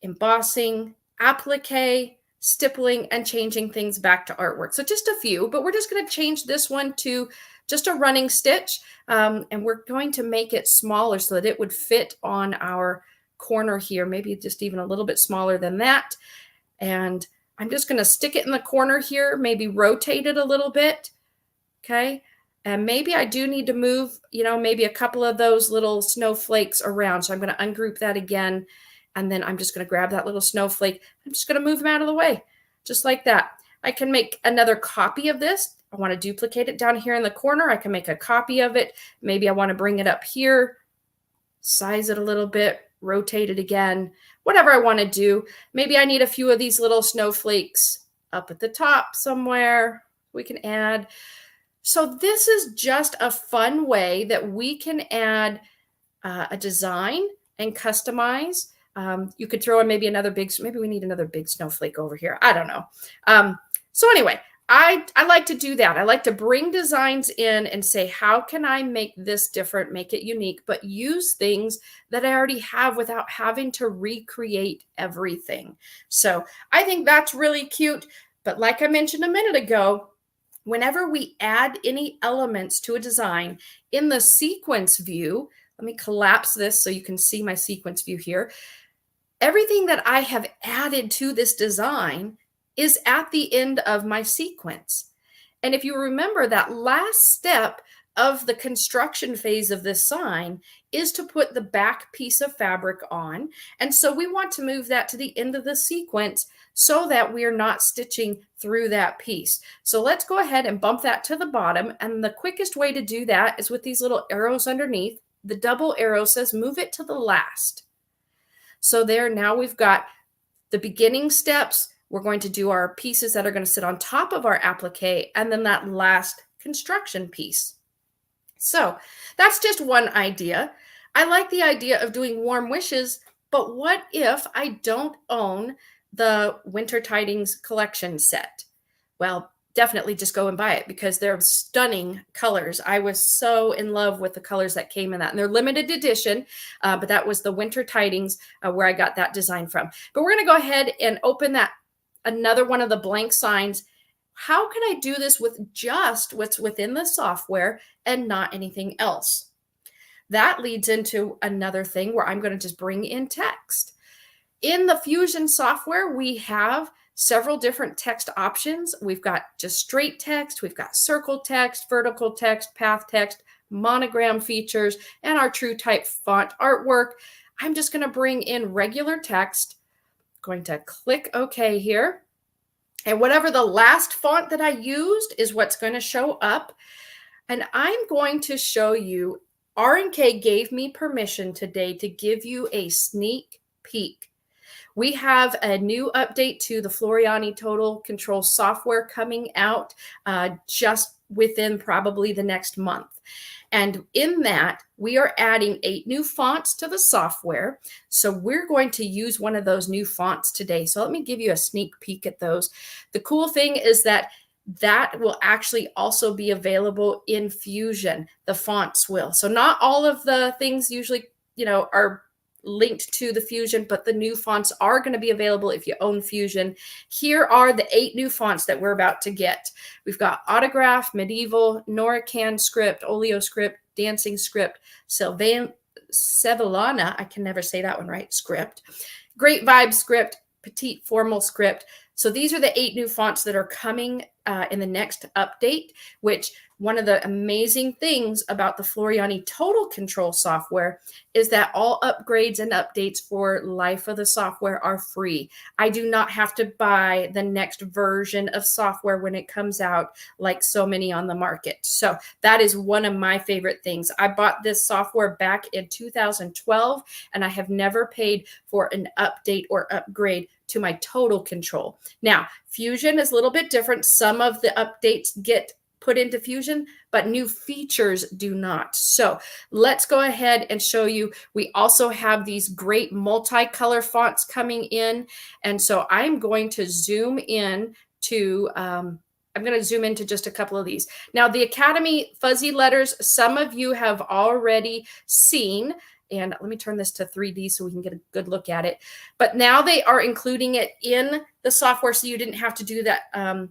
embossing, applique, stippling, and changing things back to artwork. So just a few, but we're just going to change this one to just a running stitch, and we're going to make it smaller so that it would fit on our corner here, maybe just even a little bit smaller than that. And I'm just going to stick it in the corner here, maybe rotate it a little bit, okay? And maybe I do need to move, you know, maybe a couple of those little snowflakes around. So I'm going to ungroup that again. And then I'm just going to grab that little snowflake. I'm just going to move them out of the way, just like that. I can make another copy of this. I want to duplicate it down here in the corner. I can make a copy of it. Maybe I want to bring it up here, size it a little bit, rotate it again, whatever I want to do. Maybe I need a few of these little snowflakes up at the top somewhere we can add. So this is just a fun way that we can add a design and customize. You could throw in maybe maybe we need another big snowflake over here. I don't know. So anyway, I like to do that. I like to bring designs in and say, how can I make this different, make it unique, but use things that I already have without having to recreate everything. So I think that's really cute. But like I mentioned a minute ago, whenever we add any elements to a design in the sequence view, let me collapse this so you can see my sequence view here. Everything that I have added to this design is at the end of my sequence. And if you remember, that last step of the construction phase of this sign is to put the back piece of fabric on. And so we want to move that to the end of the sequence so that we are not stitching through that piece. So let's go ahead and bump that to the bottom. And the quickest way to do that is with these little arrows underneath. The double arrow says move it to the last. So there, now we've got the beginning steps. We're going to do our pieces that are going to sit on top of our applique, and then that last construction piece. So that's just one idea. I like the idea of doing warm wishes, but what if I don't own the Winter Tidings collection set? Well, definitely just go and buy it because they're stunning colors. I was so in love with the colors that came in that. And they're limited edition, but that was the Winter Tidings where I got that design from. But we're going to go ahead and open that, another one of the blank signs. How can I do this with just what's within the software and not anything else? That leads into another thing where I'm going to just bring in text. In the Fusion software, we have several different text options. We've got just straight text, we've got circle text, vertical text, path text, monogram features, and our true type font artwork. I'm just going to bring in regular text, going to click OK here. And whatever the last font that I used is what's going to show up. And I'm going to show you, R&K gave me permission today to give you a sneak peek. We have a new update to the Floriani Total Control software coming out just within probably the next month. And in that, we are adding 8 new fonts to the software. So we're going to use one of those new fonts today. So let me give you a sneak peek at those. The cool thing is that will actually also be available in Fusion. The fonts will. So not all of the things usually, are linked to the Fusion, but the new fonts are going to be available if you own Fusion. Here are the 8 new fonts that we're about to get. We've got Autograph, Medieval, Norican Script, Oleo Script, Dancing Script, Sevillana, I can never say that one right, Script, Great Vibe Script, Petite Formal Script. So these are the 8 new fonts that are coming in the next update, which one of the amazing things about the Floriani Total Control software is that all upgrades and updates for life of the software are free. I do not have to buy the next version of software when it comes out like so many on the market. So that is one of my favorite things. I bought this software back in 2012, and I have never paid for an update or upgrade to my Total Control. Now, Fusion is a little bit different. Some of the updates get put into Fusion, but new features do not. So let's go ahead and show you. We also have these great multicolor fonts coming in. And so I'm going to zoom in to, just a couple of these. Now the Academy fuzzy letters, some of you have already seen, and let me turn this to 3D so we can get a good look at it. But now they are including it in the software, so you didn't have to do that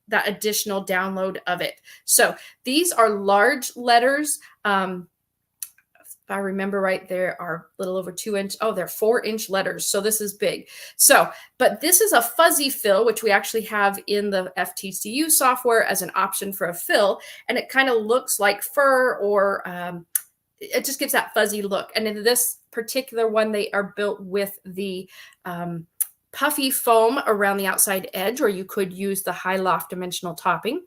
that additional download of it. So these are large letters. If I remember right, there are a little over 2 inch. Oh, they're 4-inch letters. So this is big. So, but this is a fuzzy fill, which we actually have in the FTCU software as an option for a fill. And it kind of looks like fur, or it just gives that fuzzy look. And in this particular one, they are built with the puffy foam around the outside edge, or you could use the high loft dimensional topping.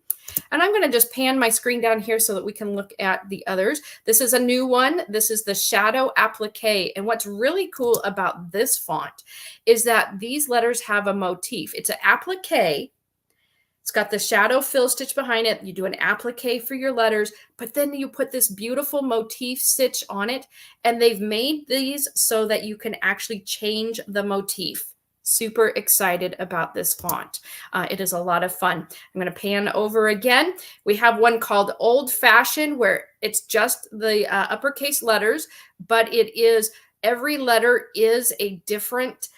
And I'm going to just pan my screen down here so that we can look at the others. This is a new one. This is the Shadow Applique. And what's really cool about this font is that these letters have a motif. It's an applique. It's got the shadow fill stitch behind it. You do an applique for your letters, but then you put this beautiful motif stitch on it. And they've made these so that you can actually change the motif. Super excited about this font. It is a lot of fun. I'm going to pan over again. We have one called Old Fashioned, where it's just the uppercase letters, but it is, every letter is a different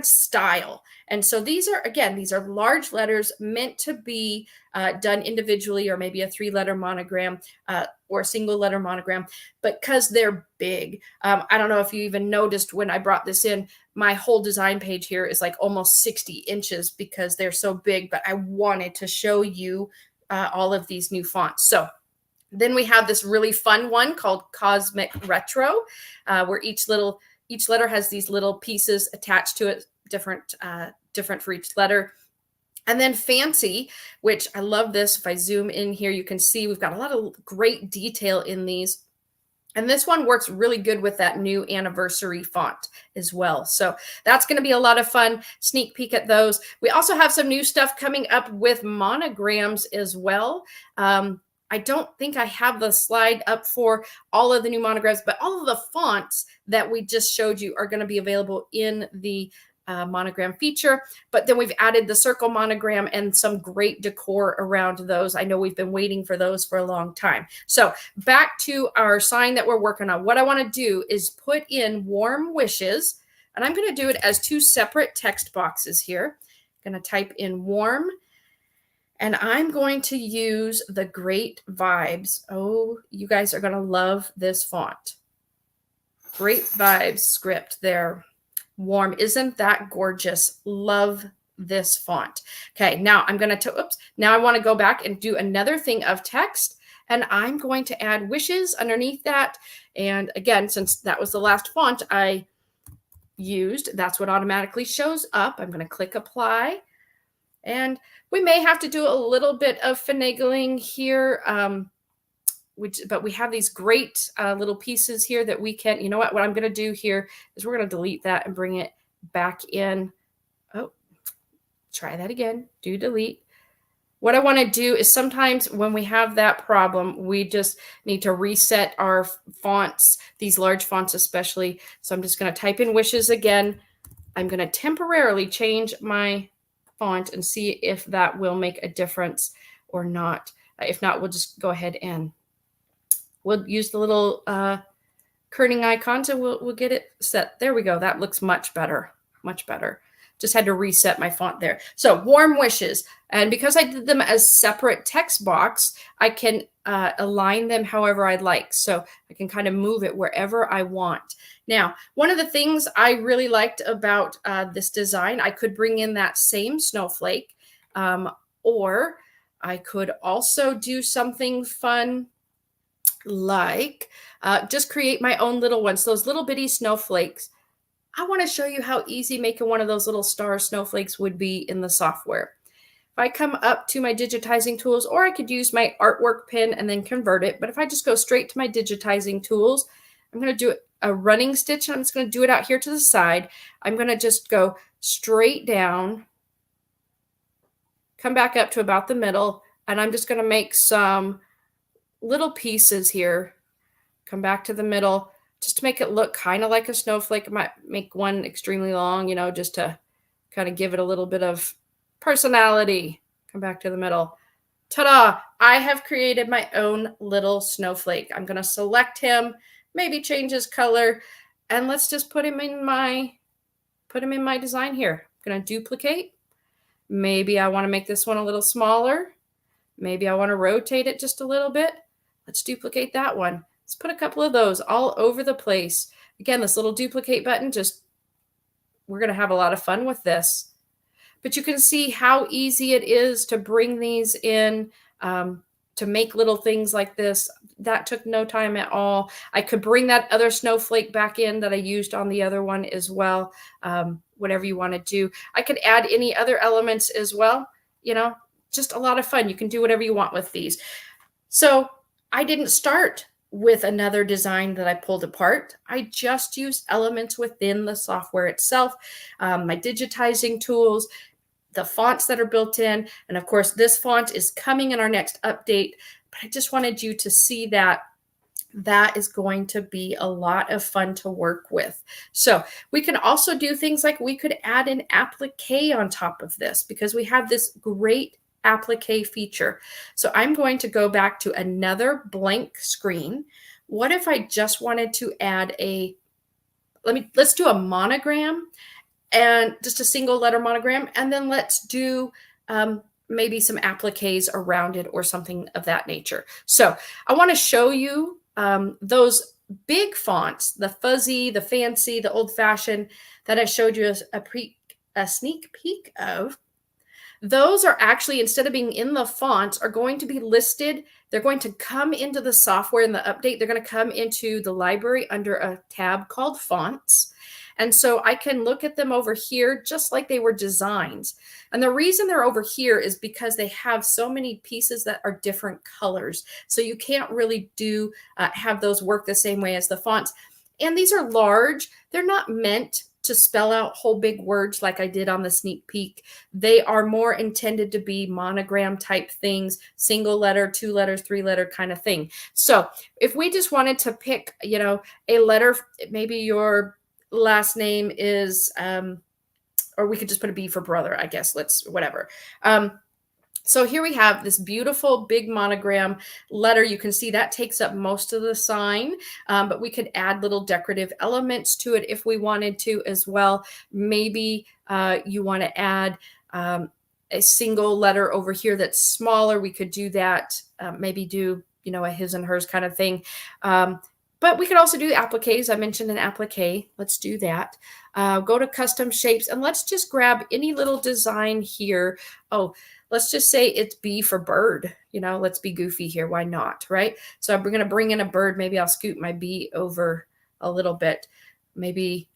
style. And so these are, again, these are large letters meant to be done individually, or maybe a 3-letter monogram or a single letter monogram, but because they're big. I don't know if you even noticed when I brought this in, my whole design page here is like almost 60 inches because they're so big, but I wanted to show you all of these new fonts. So then we have this really fun one called Cosmic Retro, where each letter has these little pieces attached to it, different for each letter. And then Fancy, which I love this. If I zoom in here, you can see we've got a lot of great detail in these. And this one works really good with that new anniversary font as well. So that's going to be a lot of fun. Sneak peek at those. We also have some new stuff coming up with monograms as well. I don't think I have the slide up for all of the new monograms, but all of the fonts that we just showed you are going to be available in the monogram feature. But then we've added the circle monogram and some great decor around those. I know we've been waiting for those for a long time. So back to our sign that we're working on. What I want to do is put in warm wishes, and I'm going to do it as 2 separate text boxes here. I'm going to type in warm, and I'm going to use the Great Vibes. Oh, you guys are going to love this font. Great Vibes script there. Warm. Isn't that gorgeous? Love this font. Okay, now I'm going to, now I want to go back and do another thing of text, and I'm going to add wishes underneath that. And again, since that was the last font I used, that's what automatically shows up. I'm going to click apply, and we may have to do a little bit of finagling here. But we have these great little pieces here that we can, you know what I'm going to do here is we're going to delete that and bring it back in. Oh, try that again. Do delete. What I want to do is sometimes when we have that problem, we just need to reset our fonts, these large fonts especially. So I'm just going to type in wishes again. I'm going to temporarily change my font and see if that will make a difference or not. If not, we'll just go ahead and we'll use the little kerning icons and we'll get it set. There we go. That looks much better. Much better. Just had to reset my font there. So warm wishes. And because I did them as separate text box, I can align them however I'd like. So I can kind of move it wherever I want. Now, one of the things I really liked about this design, I could bring in that same snowflake, or I could also do something fun like just create my own little ones, those little bitty snowflakes. I want to show you how easy making one of those little star snowflakes would be in the software. If I come up to my digitizing tools, or I could use my artwork pin and then convert it. But if I just go straight to my digitizing tools, I'm going to do a running stitch. I'm just going to do it out here to the side. I'm going to just go straight down, come back up to about the middle, and I'm just going to make some little pieces here, come back to the middle, just to make it look kind of like a snowflake. I might make one extremely long, you know, just to kind of give it a little bit of personality. Come back to the middle. Ta-da! I have created my own little snowflake. I'm going to select him, maybe change his color, and let's just put him in my design here. I'm going to duplicate. Maybe I want to make this one a little smaller. Maybe I want to rotate it just a little bit. Let's duplicate that one. Let's put a couple of those all over the place. Again, this little duplicate button, we're going to have a lot of fun with this. But you can see how easy it is to bring these in, to make little things like this. That took no time at all. I could bring that other snowflake back in that I used on the other one as well. Whatever you want to do. I could add any other elements as well. You know, just a lot of fun. You can do whatever you want with these. So I didn't start with another design that I pulled apart. I just used elements within the software itself, my digitizing tools, the fonts that are built in. And of course, this font is coming in our next update. But I just wanted you to see that that is going to be a lot of fun to work with. So we can also do things like we could add an applique on top of this because we have this great applique feature. So I'm going to go back to another blank screen. What if I just wanted to add let's do a monogram and just a single letter monogram. And then let's do maybe some appliques around it or something of that nature. So I want to show you those big fonts, the fuzzy, the fancy, the old fashioned that I showed you a sneak peek of. Those are actually, instead of being in the fonts, are going to be listed. They're going to come into the software in the update. They're going to come into the library under a tab called fonts. And so I can look at them over here just like they were designs. And the reason they're over here is because they have so many pieces that are different colors. So you can't really do have those work the same way as the fonts. And these are large. They're not meant to spell out whole big words like I did on the sneak peek. They are more intended to be monogram type things, single letter, 2 letters, 3 letter kind of thing. So if we just wanted to pick, you know, a letter, maybe your last name is, or we could just put a B for brother, I guess, whatever. So here we have this beautiful big monogram letter. You can see that takes up most of the sign, but we could add little decorative elements to it if we wanted to as well. Maybe you want to add a single letter over here that's smaller. We could do that, maybe do, you know, a his and hers kind of thing. But we could also do appliques. I mentioned an applique. Let's do that. Go to custom shapes and let's just grab any little design here. Oh, let's just say it's B for bird. You know, let's be goofy here. Why not, right? So we're going to bring in a bird. Maybe I'll scoot my B over a little bit. Maybe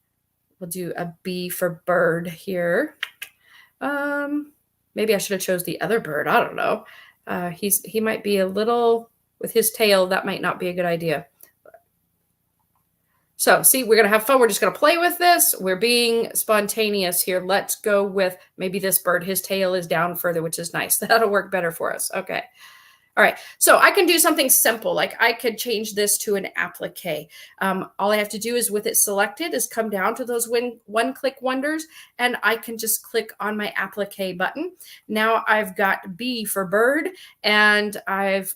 we'll do a B for bird here. Maybe I should have chose the other bird. I don't know. He might be a little with his tail. That might not be a good idea. So see, we're going to have fun. We're just going to play with this. We're being spontaneous here. Let's go with maybe this bird. His tail is down further, which is nice. That'll work better for us. Okay. All right. So I can do something simple. Like I could change this to an applique. All I have to do is with it selected is come down to those one-click wonders and I can just click on my applique button. Now I've got B for bird and I've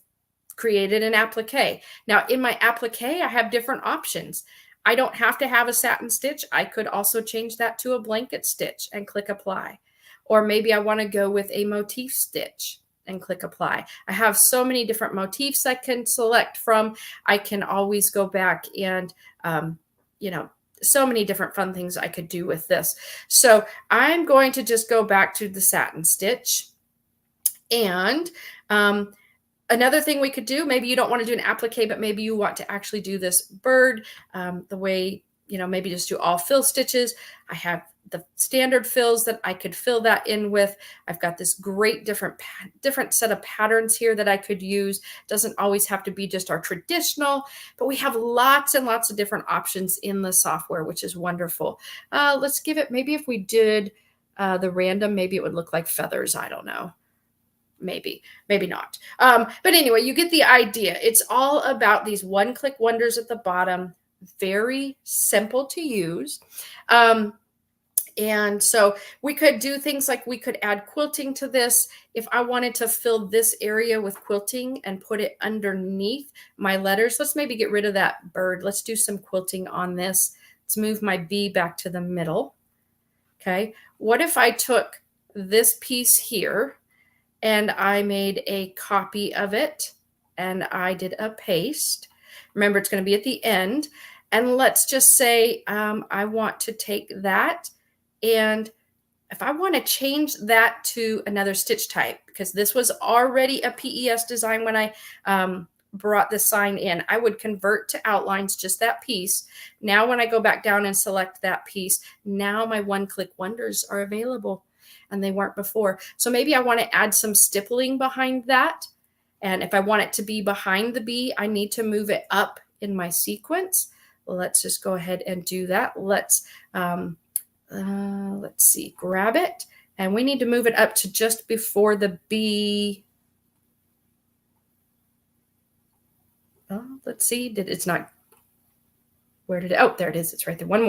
created an applique. Now in my applique, I have different options. I don't have to have a satin stitch. I could also change that to a blanket stitch and click apply. Or maybe I want to go with a motif stitch and click apply. I have so many different motifs I can select from. I can always go back and, you know, so many different fun things I could do with this. So I'm going to just go back to the satin stitch. And another thing we could do, maybe you don't want to do an applique, but maybe you want to actually do this bird the way, you know, maybe just do all fill stitches. I have the standard fills that I could fill that in with. I've got this great different set of patterns here that I could use. Doesn't always have to be just our traditional, but we have lots and lots of different options in the software, which is wonderful. Let's give it, maybe if we did the random, maybe it would look like feathers. I don't know. Maybe not. But anyway, you get the idea. It's all about these one-click wonders at the bottom. Very simple to use. And so we could do things like we could add quilting to this. If I wanted to fill this area with quilting and put it underneath my letters, let's maybe get rid of that bird. Let's do some quilting on this. Let's move my B back to the middle. Okay. What if I took this piece here and I made a copy of it and I did a paste? Remember, it's going to be at the end. And let's just say I want to take that, and if I want to change that to another stitch type, because this was already a PES design when I brought the sign in, I would convert to outlines just that piece. Now when I go back down and select that piece, now my one-click wonders are available and they weren't before. So maybe I want to add some stippling behind that. And if I want it to be behind the B, I need to move it up in my sequence. Let's just go ahead and do that. Let's see, grab it. And we need to move it up to just before the B. Oh, let's see. It's not, where did it, oh, there it is. It's right there. One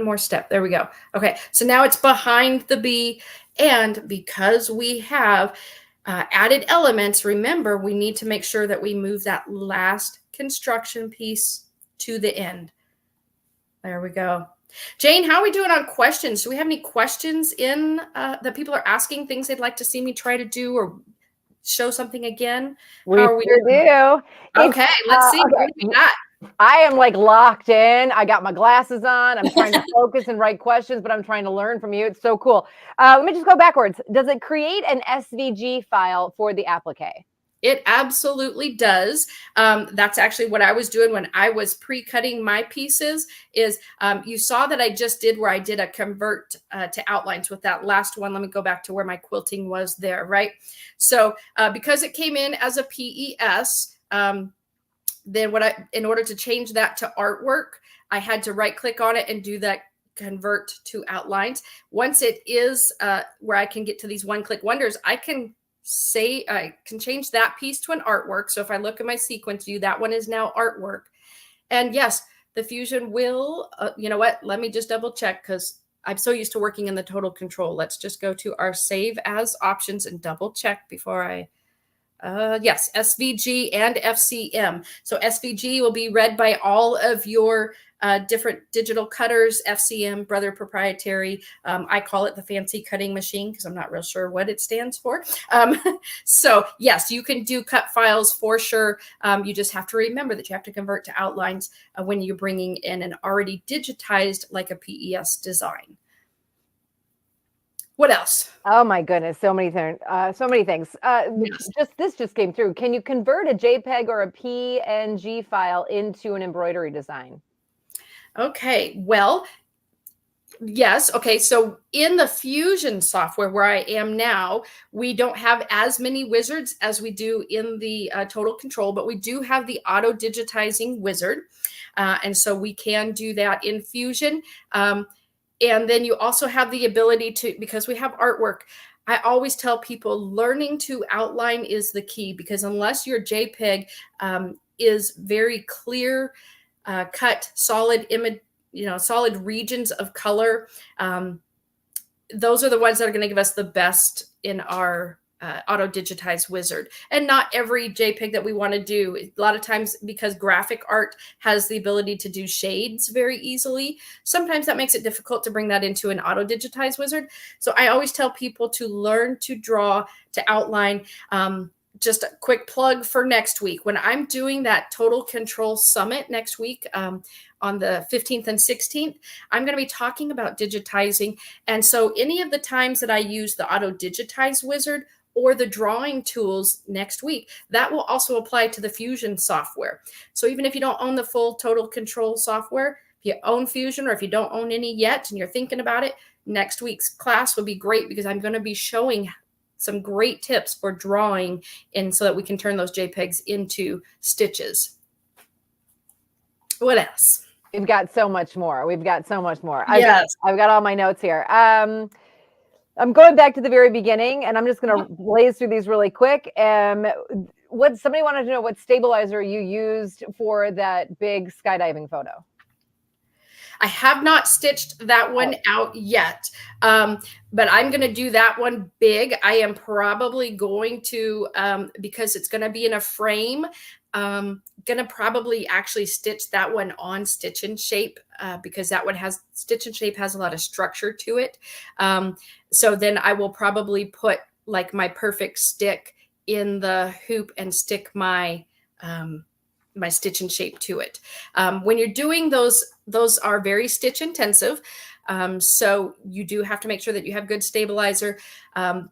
more step. There we go. Okay. So now it's behind the B. And because we have added elements, remember, we need to make sure that we move that last construction piece to the end. There we go. Jane, how are we doing on questions? Do we have any questions in that people are asking, things they'd like to see me try to do or show something again? We do. Okay, let's see. Okay. What do we got? I am like locked in. I got my glasses on. I'm trying to focus and write questions, but I'm trying to learn from you. It's so cool. Let me just go backwards. Does it create an SVG file for the applique? It absolutely does. That's actually what I was doing when I was pre-cutting my pieces is you saw that I just did where I did a convert to outlines with that last one. Let me go back to where my quilting was there, right? So because it came in as a PES, then in order to change that to artwork, I had to right click on it and do that convert to outlines. Once it is where I can get to these one-click wonders, I can change that piece to an artwork. So if I look at my sequence view, that one is now artwork. And yes, the Fusion will, you know what, let me just double check because I'm so used to working in the total control. Let's just go to our save as options and double check before I, yes, SVG and FCM. So SVG will be read by all of your different digital cutters, FCM, Brother Proprietary. I call it the fancy cutting machine because I'm not real sure what it stands for. So yes, you can do cut files for sure. You just have to remember that you have to convert to outlines when you're bringing in an already digitized like a PES design. What else? Oh my goodness, so many things. Yes. This just came through. Can you convert a JPEG or a PNG file into an embroidery design? Okay, well, yes. Okay, so in the Fusion software where I am now, we don't have as many wizards as we do in the Total Control, but we do have the auto digitizing wizard. And so we can do that in Fusion. And then you also have the ability to, because we have artwork, I always tell people learning to outline is the key, because unless your JPEG is very clear, cut, solid image, solid regions of color, those are the ones that are going to give us the best in our auto digitized wizard. And not every JPEG that we want to do. A lot of times, because graphic art has the ability to do shades very easily, sometimes that makes it difficult to bring that into an auto digitized wizard. So I always tell people to learn to draw, to outline. Just a quick plug for next week. When I'm doing that Total Control Summit next week, on the 15th and 16th, I'm going to be talking about digitizing. And so any of the times that I use the auto digitize wizard or the drawing tools next week, that will also apply to the Fusion software. So even if you don't own the full Total Control software, if you own Fusion or if you don't own any yet and you're thinking about it, next week's class would be great because I'm going to be showing some great tips for drawing and so that we can turn those JPEGs into stitches. What else? We've got so much more. Yes. I've got all my notes here. I'm going back to the very beginning, and I'm just going to blaze through these really quick. Somebody wanted to know what stabilizer you used for that big skydiving photo. I have not stitched that one out yet, but I'm going to do that one big. I am probably going to, because it's going to be in a frame, going to probably actually stitch that one on Stitch and Shape because that one has, Stitch and Shape has a lot of structure to it. So then I will probably put like my perfect stick in the hoop and stick my my Stitch and Shape to it. When you're doing those are very stitch intensive. So you do have to make sure that you have good stabilizer,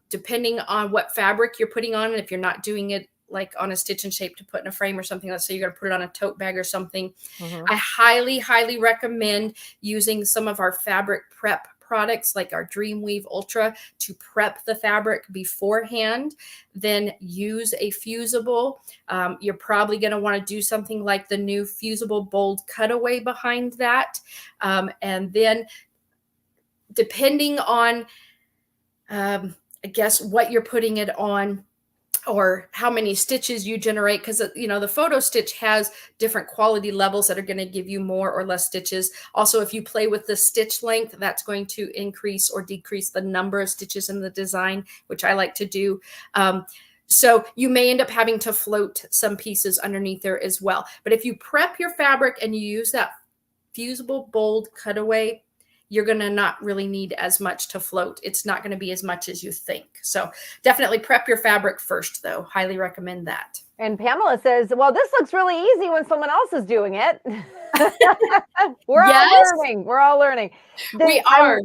depending on what fabric you're putting on. And if you're not doing it like on a Stitch and Shape to put in a frame or something, let's say you're going to put it on a tote bag or something. I highly, highly recommend using some of our fabric prep products like our Dreamweave Ultra to prep the fabric beforehand. Then use a fusible. You're probably going to want to do something like the new fusible bold cutaway behind that. And then depending on, I guess, what you're putting it on, or how many stitches you generate, because the photo stitch has different quality levels that are going to give you more or less stitches. Also, if you play with the stitch length, that's going to increase or decrease the number of stitches in the design, which I like to do. So you may end up having to float some pieces underneath there as well. But if you prep your fabric and you use that fusible bold cutaway, you're going to not really need as much to float. It's not going to be as much as you think. So definitely prep your fabric first, though. Highly recommend that. And Pamela says, well, this looks really easy when someone else is doing it. We're all learning. We are.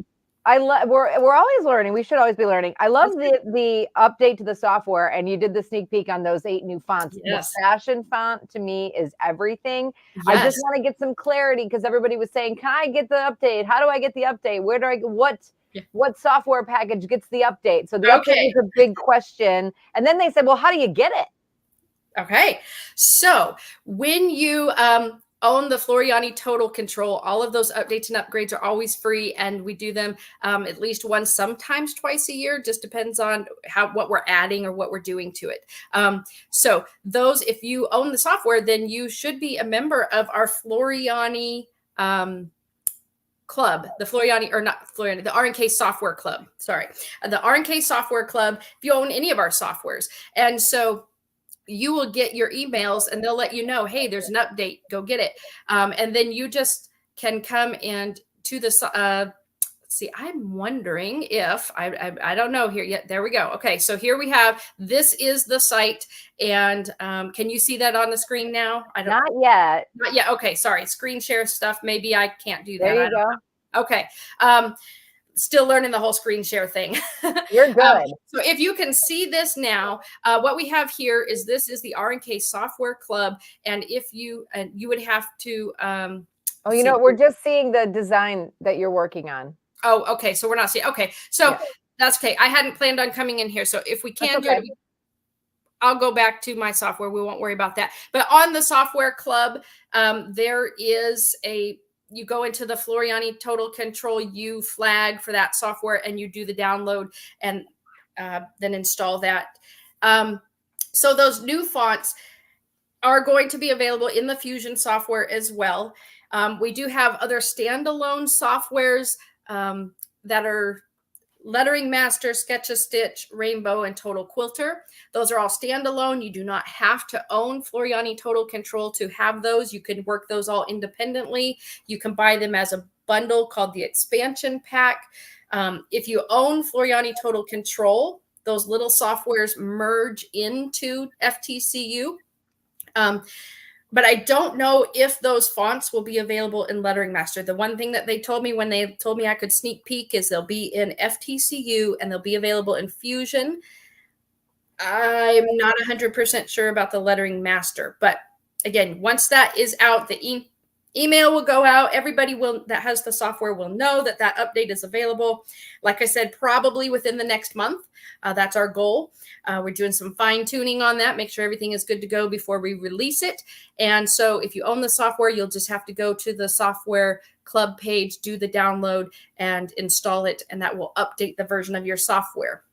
we're always learning. We should always be learning. I love the update to the software, and you did the sneak peek on those 8 new fonts. Yes. The fashion font to me is everything. Yes. I just want to get some clarity because everybody was saying, "Can I get the update? How do I get the update? Where do I what software package gets the update?" So the update is a big question. And then they said, "Well, how do you get it?" Okay, so when you own the Floriani Total Control, all of those updates and upgrades are always free, and we do them at least once, sometimes twice a year. Just depends on what we're adding or what we're doing to it. So those, if you own the software, then you should be a member of our Floriani club, the Floriani, or not Floriani, the R&K software club. Sorry, the R&K software club. If you own any of our softwares, and so you will get your emails and they'll let you know, hey, there's an update, go get it. And then you just can come and to the, see, I'm wondering if, I don't know here yet. There we go. Okay, so here we have, this is the site. And can you see that on the screen now? Not yet. Not yet. Okay, sorry. Screen share stuff. Maybe I can't do that. There you go. Okay. Still learning the whole screen share thing. You're good. So if you can see this now, what we have here is this is the R&K Software Club, and if you would have to. We're just seeing the design that you're working on. Oh, okay. So we're not seeing. Okay, so that's okay. I hadn't planned on coming in here, so if we can do it, I'll go back to my software. We won't worry about that. But on the Software Club, there is you go into the Floriani Total Control U flag for that software, and you do the download and then install that. So those new fonts are going to be available in the Fusion software as well. We do have other standalone softwares that are Lettering Master, Sketch-A-Stitch, Rainbow, and Total Quilter. Those are all standalone. You do not have to own Floriani Total Control to have those. You can work those all independently. You can buy them as a bundle called the Expansion Pack. If you own Floriani Total Control, those little softwares merge into FTCU. But I don't know if those fonts will be available in Lettering Master. The one thing that they told me when they told me I could sneak peek is they'll be in FTCU and they'll be available in Fusion. I'm not 100% sure about the Lettering Master. But again, once that is out, the email will go out. Everybody that has the software will know that update is available. Like I said, probably within the next month. That's our goal. We're doing some fine tuning on that, make sure everything is good to go before we release it. And so if you own the software, you'll just have to go to the software club page, do the download, and install it. And that will update the version of your software.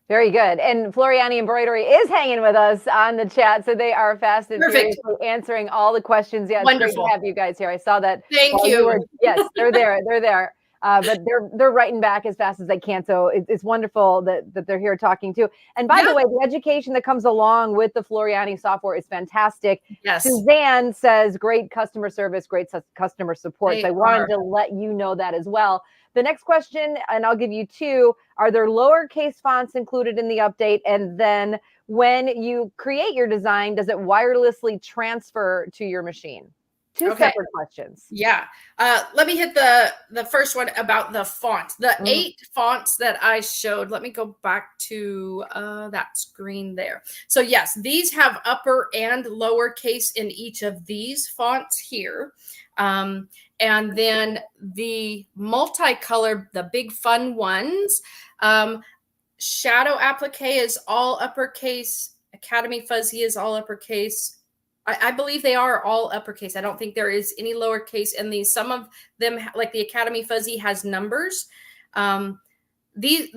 Very good. And Floriani Embroidery is hanging with us on the chat. So they are fast and furiously answering all the questions. Yeah, it's wonderful. Great to have you guys here. I saw that. Thank you. Yes, they're there. They're there. But they're writing back as fast as they can. So it's wonderful that they're here talking too. And by the way, the education that comes along with the Floriani software is fantastic. Yes. Suzanne says, great customer service, great customer support. So I wanted to let you know that as well. The next question, and I'll give you two, are there lowercase fonts included in the update? And then when you create your design, does it wirelessly transfer to your machine? Two separate questions. Yeah. Let me hit the first one about the font. The 8 fonts that I showed. Let me go back to that screen there. So yes, these have upper and lowercase in each of these fonts here. And then the multicolor, the big fun ones, Shadow Applique is all uppercase. Academy Fuzzy is all uppercase. I believe they are all uppercase. I don't think there is any lowercase in these. Some of them, like the Academy Fuzzy, has numbers. The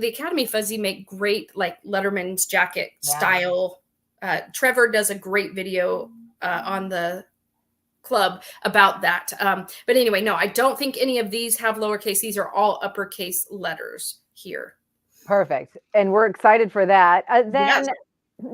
Academy Fuzzy make great like Letterman's jacket style. Trevor does a great video on the club about that. But anyway, no, I don't think any of these have lowercase. These are all uppercase letters here. Perfect. And we're excited for that. Then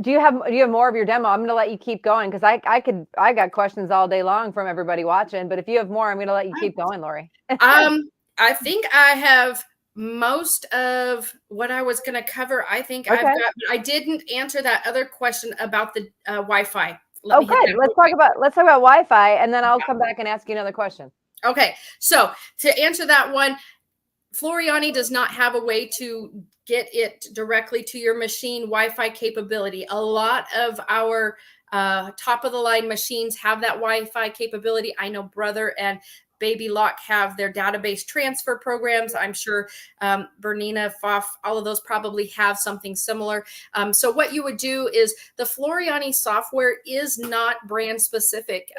do you have more of your demo? I'm going to let you keep going because I got questions all day long from everybody watching. But if you have more, I'm going to let you keep going, Lori. I think I have most of what I was going to cover. I think I've got. I didn't answer that other question about the Wi-Fi. Good. Let's talk about Wi-Fi, and then I'll come back and ask you another question. Okay. So to answer that one, Floriani does not have a way to get it directly to your machine Wi-Fi capability. A lot of our top of the line machines have that Wi-Fi capability. I know Brother and Baby Lock have their database transfer programs. I'm sure Bernina, Fof, all of those probably have something similar. So what you would do is the Floriani software is not brand specific.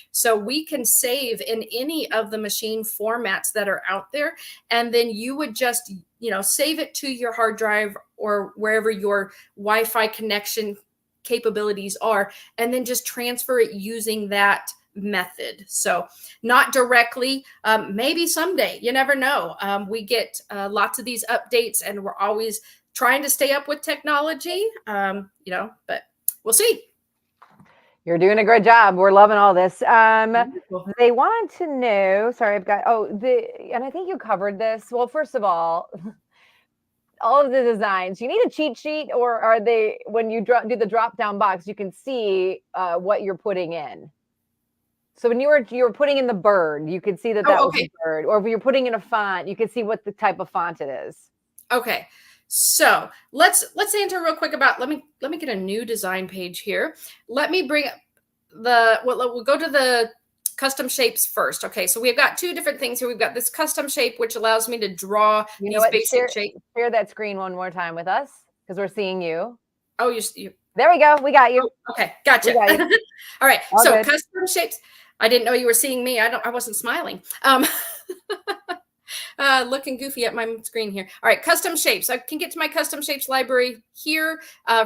So we can save in any of the machine formats that are out there. And then you would just, save it to your hard drive or wherever your Wi-Fi connection capabilities are, and then just transfer it using that method. So not directly, maybe someday, you never know. We get lots of these updates and we're always trying to stay up with technology, but we'll see. You're doing a great job. We're loving all this. They want to know, sorry, and I think you covered this. Well, first of all of the designs, you need a cheat sheet, or are they, when you do the drop down box, you can see what you're putting in? So when you were putting in the bird, you could see that was a bird. Or if you're putting in a font, you could see what the type of font it is. Okay. So let's answer real quick about, let me get a new design page here. Let me bring up we'll go to the custom shapes first. Okay. So we've got two different things here. We've got this custom shape, which allows me to draw these basic shapes. Share that screen one more time with us because we're seeing you. Oh, you. There we go. We got you. Oh, okay. Gotcha. Got you. All right. All so good. Custom shapes. I didn't know you were seeing me. I wasn't smiling. Looking goofy at my screen here. All right, custom shapes. I can get to my custom shapes library here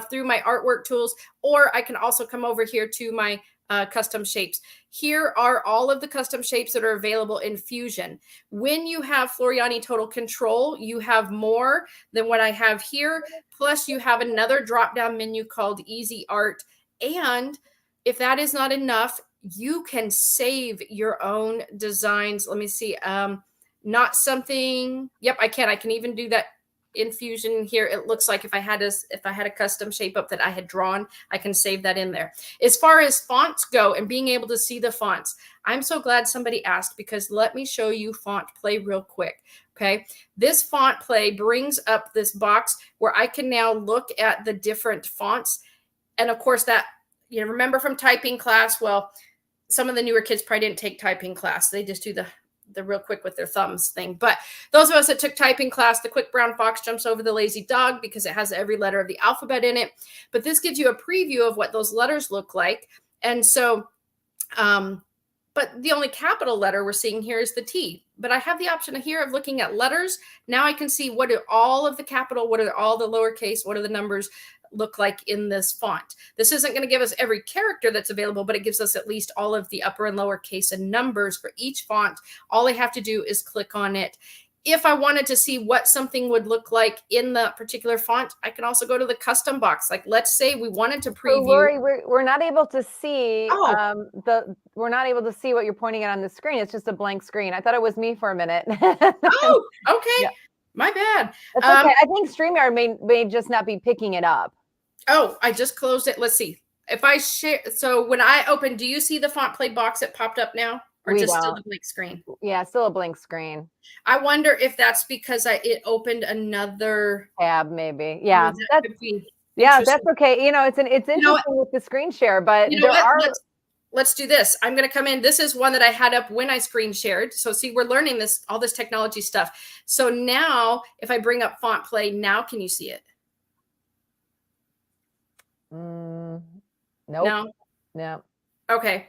through my artwork tools, or I can also come over here to my custom shapes. Here are all of the custom shapes that are available in Fusion. When you have Floriani Total Control, you have more than what I have here. Plus, you have another drop-down menu called Easy Art. And if that is not enough, you can save your own designs. Let me see. Not something. Yep, I can. I can even do that in Fusion here. It looks like if I had a custom shape up that I had drawn, I can save that in there. As far as fonts go and being able to see the fonts, I'm so glad somebody asked, because let me show you Font Play real quick. Okay, this Font Play brings up this box where I can now look at the different fonts. And of course, that, remember from typing class, well, some of the newer kids probably didn't take typing class. They just do the real quick with their thumbs thing. But those of us that took typing class, the quick brown fox jumps over the lazy dog because it has every letter of the alphabet in it. But this gives you a preview of what those letters look like. And so, but the only capital letter we're seeing here is the T. But I have the option here of looking at letters. Now I can see what are all of the capital, what are all the lowercase, what are the numbers look like in this font. This isn't going to give us every character that's available, but it gives us at least all of the upper and lower case and numbers for each font. All I have to do is click on it. If I wanted to see what something would look like in the particular font, I can also go to the custom box. Like, let's say we wanted to preview. So Lori, we're not able to see we're not able to see what you're pointing at on the screen. It's just a blank screen. I thought it was me for a minute. Oh, okay. Yeah. My bad. That's okay. I think StreamYard may just not be picking it up. Oh, I just closed it. Let's see. If I share, so when I open, do you see the Font Play box that popped up now? Or just still the blank screen? Yeah, still a blank screen. I wonder if that's because it opened another tab, maybe. Yeah, that's okay. It's interesting with the screen share, but let's do this. I'm going to come in. This is one that I had up when I screen shared. So see, we're learning all this technology stuff. So now, if I bring up Font Play, now can you see it? Nope. No. Okay.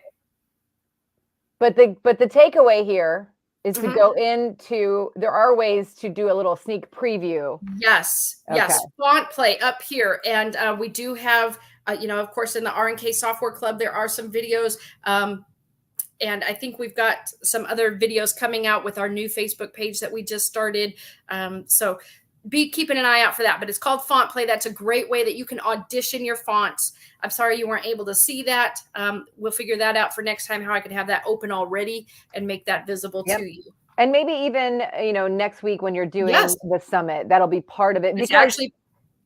But the takeaway here is to go into, there are ways to do a little sneak preview. Yes. Okay. Yes. Font Play up here. And we do have, of course, in the R&K Software Club, there are some videos. And I think we've got some other videos coming out with our new Facebook page that we just started. So be keeping an eye out for that. But it's called Font Play. That's a great way that you can audition your fonts. I'm sorry you weren't able to see that. We'll figure that out for next time, how I could have that open already and make that visible to you. And maybe even, next week when you're doing the summit, that'll be part of it. It's actually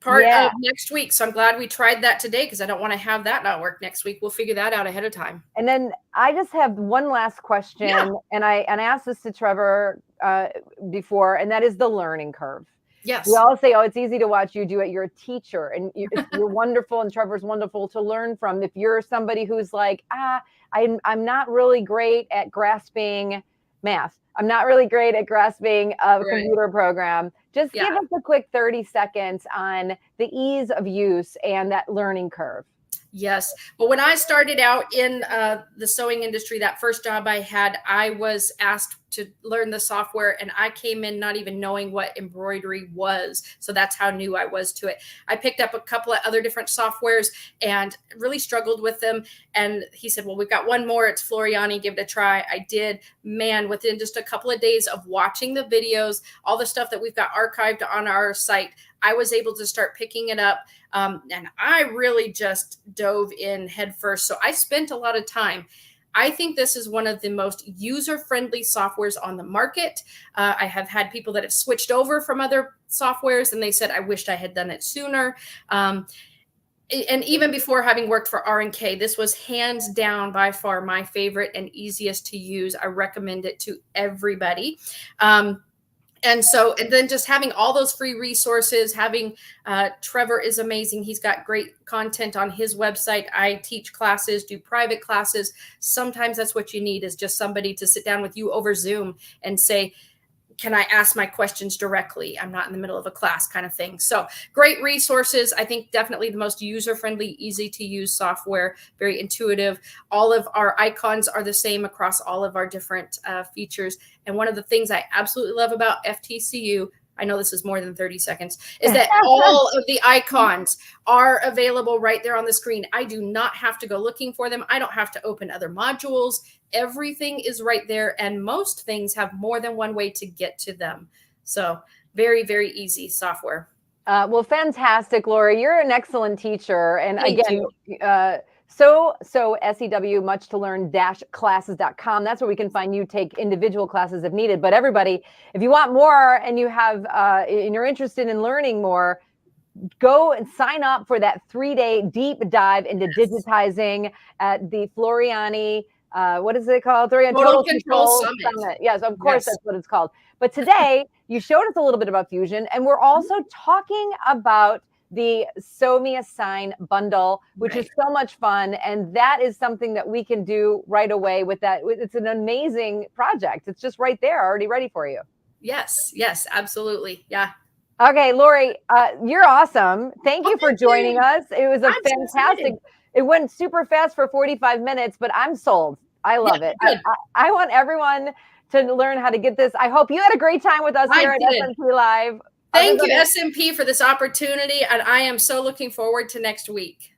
part Yeah. of next week. So I'm glad we tried that today because I don't want to have that not work next week. We'll figure that out ahead of time. And then I just have one last question, and I asked this to Trevor before, and that is the learning curve. Yes. We all say, oh, it's easy to watch you do it. You're a teacher, and you're wonderful, and Trevor's wonderful to learn from. If you're somebody who's like, I'm not really great at grasping math. I'm not really great at grasping a computer program. Just give us a quick 30 seconds on the ease of use and that learning curve. Yes. Well, when I started out in the sewing industry, that first job I had, I was asked to learn the software, and I came in not even knowing what embroidery was. So that's how new I was to it. I picked up a couple of other different softwares and really struggled with them. And he said, well, we've got one more. It's Floriani. Give it a try. I did. Man, within just a couple of days of watching the videos, all the stuff that we've got archived on our site, I was able to start picking it up. And I really just dove in head first. So I spent a lot of time. I think this is one of the most user-friendly softwares on the market. I have had people that have switched over from other softwares, and they said, I wished I had done it sooner. And even before having worked for R&K, this was hands down by far my favorite and easiest to use. I recommend it to everybody. And then just having all those free resources, having Trevor is amazing. He's got great content on his website. I teach classes, do private classes. Sometimes that's what you need, is just somebody to sit down with you over Zoom and say, can I ask my questions directly? I'm not in the middle of a class, kind of thing. So great resources. I think definitely the most user-friendly, easy to use software, very intuitive. All of our icons are the same across all of our different features. And one of the things I absolutely love about FTCU, I know this is more than 30 seconds, is that all of the icons are available right there on the screen. I do not have to go looking for them. I don't have to open other modules. Everything is right there. And most things have more than one way to get to them. So very, very easy software. Well, fantastic, Lori. You're an excellent teacher. And Thank again, SEW much to learn classes.com. That's where we can find you take individual classes if needed. But everybody, if you want more and you have and you're interested in learning more, go and sign up for that 3-day deep dive into digitizing at the Floriani. What is it called? Total Control Summit. Yes, of course, that's what it's called. But today you showed us a little bit about Fusion, and we're also talking about the Sew Me a Sign bundle, which is so much fun. And that is something that we can do right away with that. It's an amazing project. It's just right there, already ready for you. Yes, absolutely. Yeah. Okay, Lori, you're awesome. Thank you for joining us. It was a fantastic, it went super fast for 45 minutes, but I'm sold. I love it. I want everyone to learn how to get this. I hope you had a great time with us here at SMP Live. Thank you, SMP, for this opportunity. And I am so looking forward to next week.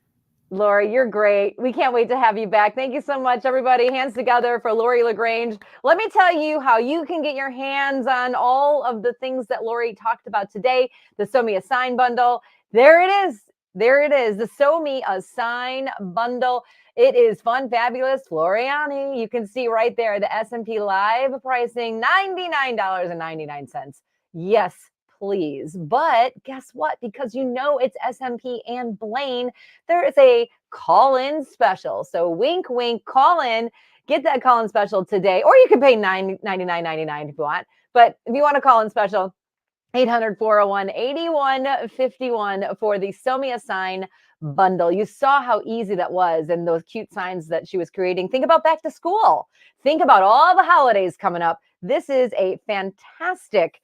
Lori, you're great. We can't wait to have you back. Thank you so much, everybody. Hands together for Lori LaGrange. Let me tell you how you can get your hands on all of the things that Lori talked about today. The Sew Me a Sign bundle. There it is. There it is. The Sew Me a Sign bundle. It is fun, fabulous. Floriani. You can see right there the SMP Live pricing, $99.99. Yes, please. But guess what? Because you know it's SMP and Blaine, there is a call-in special. So wink, wink, call in. Get that call-in special today. Or you can pay $99.99 if you want. But if you want a call-in special, 800-401-8151 for the Sew Me a Sign bundle. You saw how easy that was and those cute signs that she was creating. Think about back to school. Think about all the holidays coming up. This is a fantastic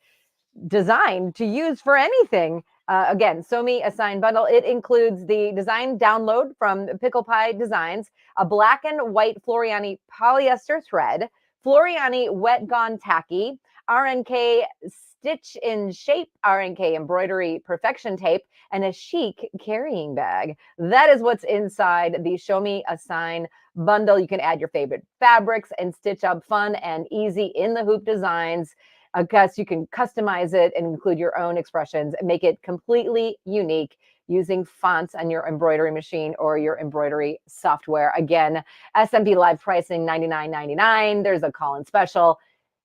design to use for anything. Again, Sew Me a Sign bundle. It includes the design download from Pickle Pie Designs, a black and white Floriani polyester thread, Floriani wet gone tacky, RNK stitch in shape, RNK embroidery perfection tape, and a chic carrying bag. That is what's inside the Sew Me a Sign bundle. You can add your favorite fabrics and stitch up fun and easy in the hoop designs. I guess you can customize it and include your own expressions and make it completely unique using fonts on your embroidery machine or your embroidery software. Again, SMP Live pricing $99.99. There's a call-in special.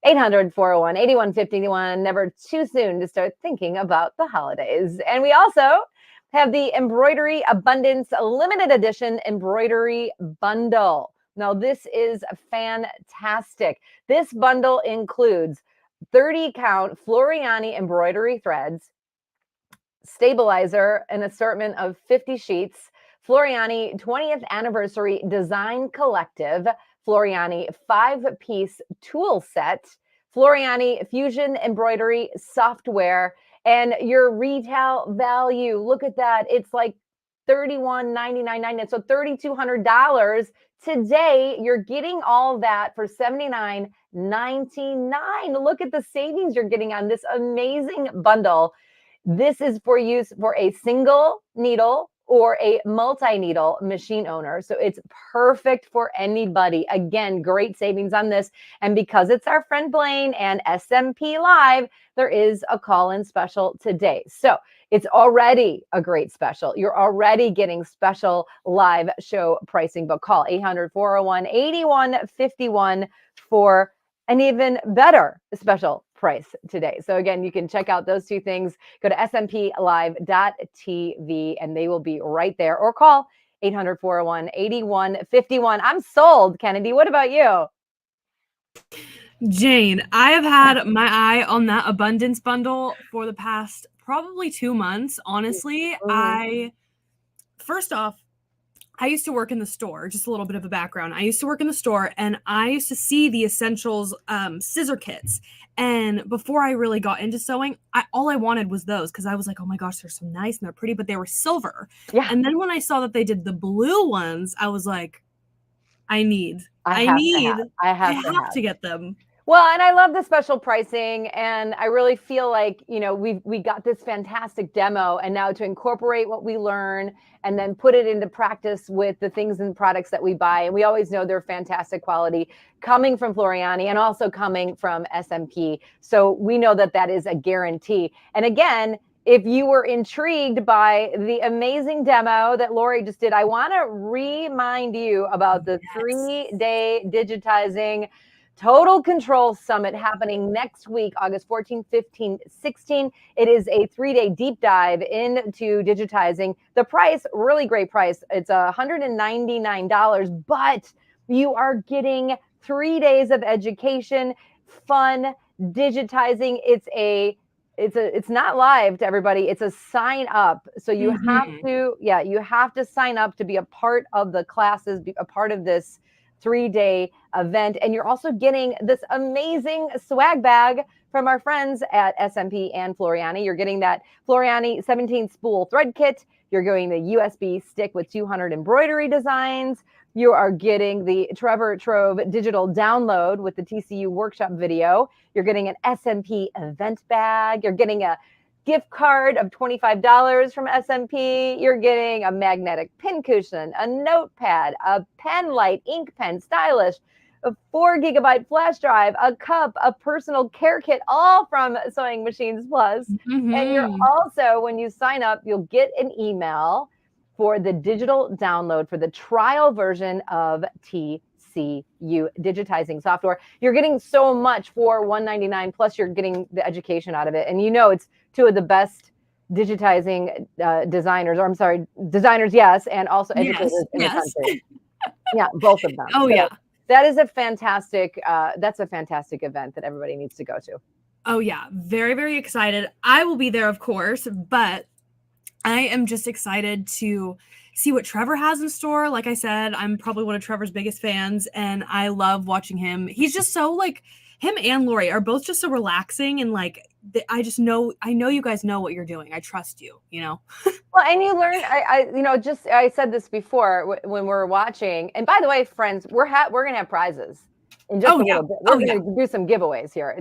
800-401-8151. Never too soon to start thinking about the holidays. And we also have the Embroidery Abundance Limited Edition Embroidery Bundle. Now, this is fantastic. This bundle includes 30 count Floriani embroidery threads, stabilizer, an assortment of 50 sheets, Floriani 20th Anniversary Design Collective, Floriani 5-piece tool set, Floriani Fusion Embroidery software, and your retail value. Look at that. It's like $31.99. So $3,200. Today, you're getting all that for $79.99. Look at the savings you're getting on this amazing bundle. This is for use for a single needle or a multi-needle machine owner. So it's perfect for anybody. Again, great savings on this. And because it's our friend Blaine and SMP Live, there is a call-in special today. So it's already a great special. You're already getting special live show pricing, but call 800-401-8151 for an even better special price today. So again, you can check out those two things. Go to smplive.tv and they will be right there, or call 800-401-8151. I'm sold, Kennedy. What about you? Jane, I have had my eye on that abundance bundle for the past probably 2 months. Honestly, first off, I used to work in the store. Just a little bit of a background. I used to work in the store and I used to see the essentials scissor kits. And before I really got into sewing, all I wanted was those, because I was like, oh my gosh, they're so nice and they're pretty, but they were silver. Yeah. And then when I saw that they did the blue ones, I was like, I have to get them. Well, and I love the special pricing, and I really feel like, you know, we got this fantastic demo, and now to incorporate what we learn and then put it into practice with the things and products that we buy. And we always know they're fantastic quality coming from Floriani and also coming from SMP. So we know that that is a guarantee. And again, if you were intrigued by the amazing demo that Lori just did, I want to remind you about the 3-day digitizing Total Control Summit happening next week, August 14, 15, 16. It is a 3-day deep dive into digitizing. The price, really great price. It's $199, but you are getting 3 days of education, fun, digitizing. It's not live to everybody. It's a sign up. So you have to sign up to be a part of the classes, be a part of this 3-day event. And you're also getting this amazing swag bag from our friends at SMP and Floriani. You're getting that Floriani 17 spool thread kit. You're getting the USB stick with 200 embroidery designs. You are getting the Trevor Trove digital download with the TCU workshop video. You're getting an SMP event bag. You're getting a gift card of $25 from SMP. You're getting a magnetic pin cushion, a notepad, a pen light, ink pen, stylish, a 4-gigabyte flash drive, a cup, a personal care kit, all from Sewing Machines Plus. And you're also, when you sign up, you'll get an email for the digital download for the trial version of TCU digitizing software. You're getting so much for $199, plus you're getting the education out of it. And you know, it's two of the best digitizing designers, yes, and also educators in the country. Yeah, both of them. Oh, so yeah. That is a fantastic, that's a fantastic event that everybody needs to go to. Oh, yeah. Very, very excited. I will be there, of course, but I am just excited to see what Trevor has in store. Like I said, I'm probably one of Trevor's biggest fans, and I love watching him. He's just so, like, him and Lori are both just so relaxing, and like, I know you guys know what you're doing. I trust you, you know? Well, and you learn, I said this before when we're watching, and by the way, friends, we're going to have prizes in just a little bit. We're going to do some giveaways here,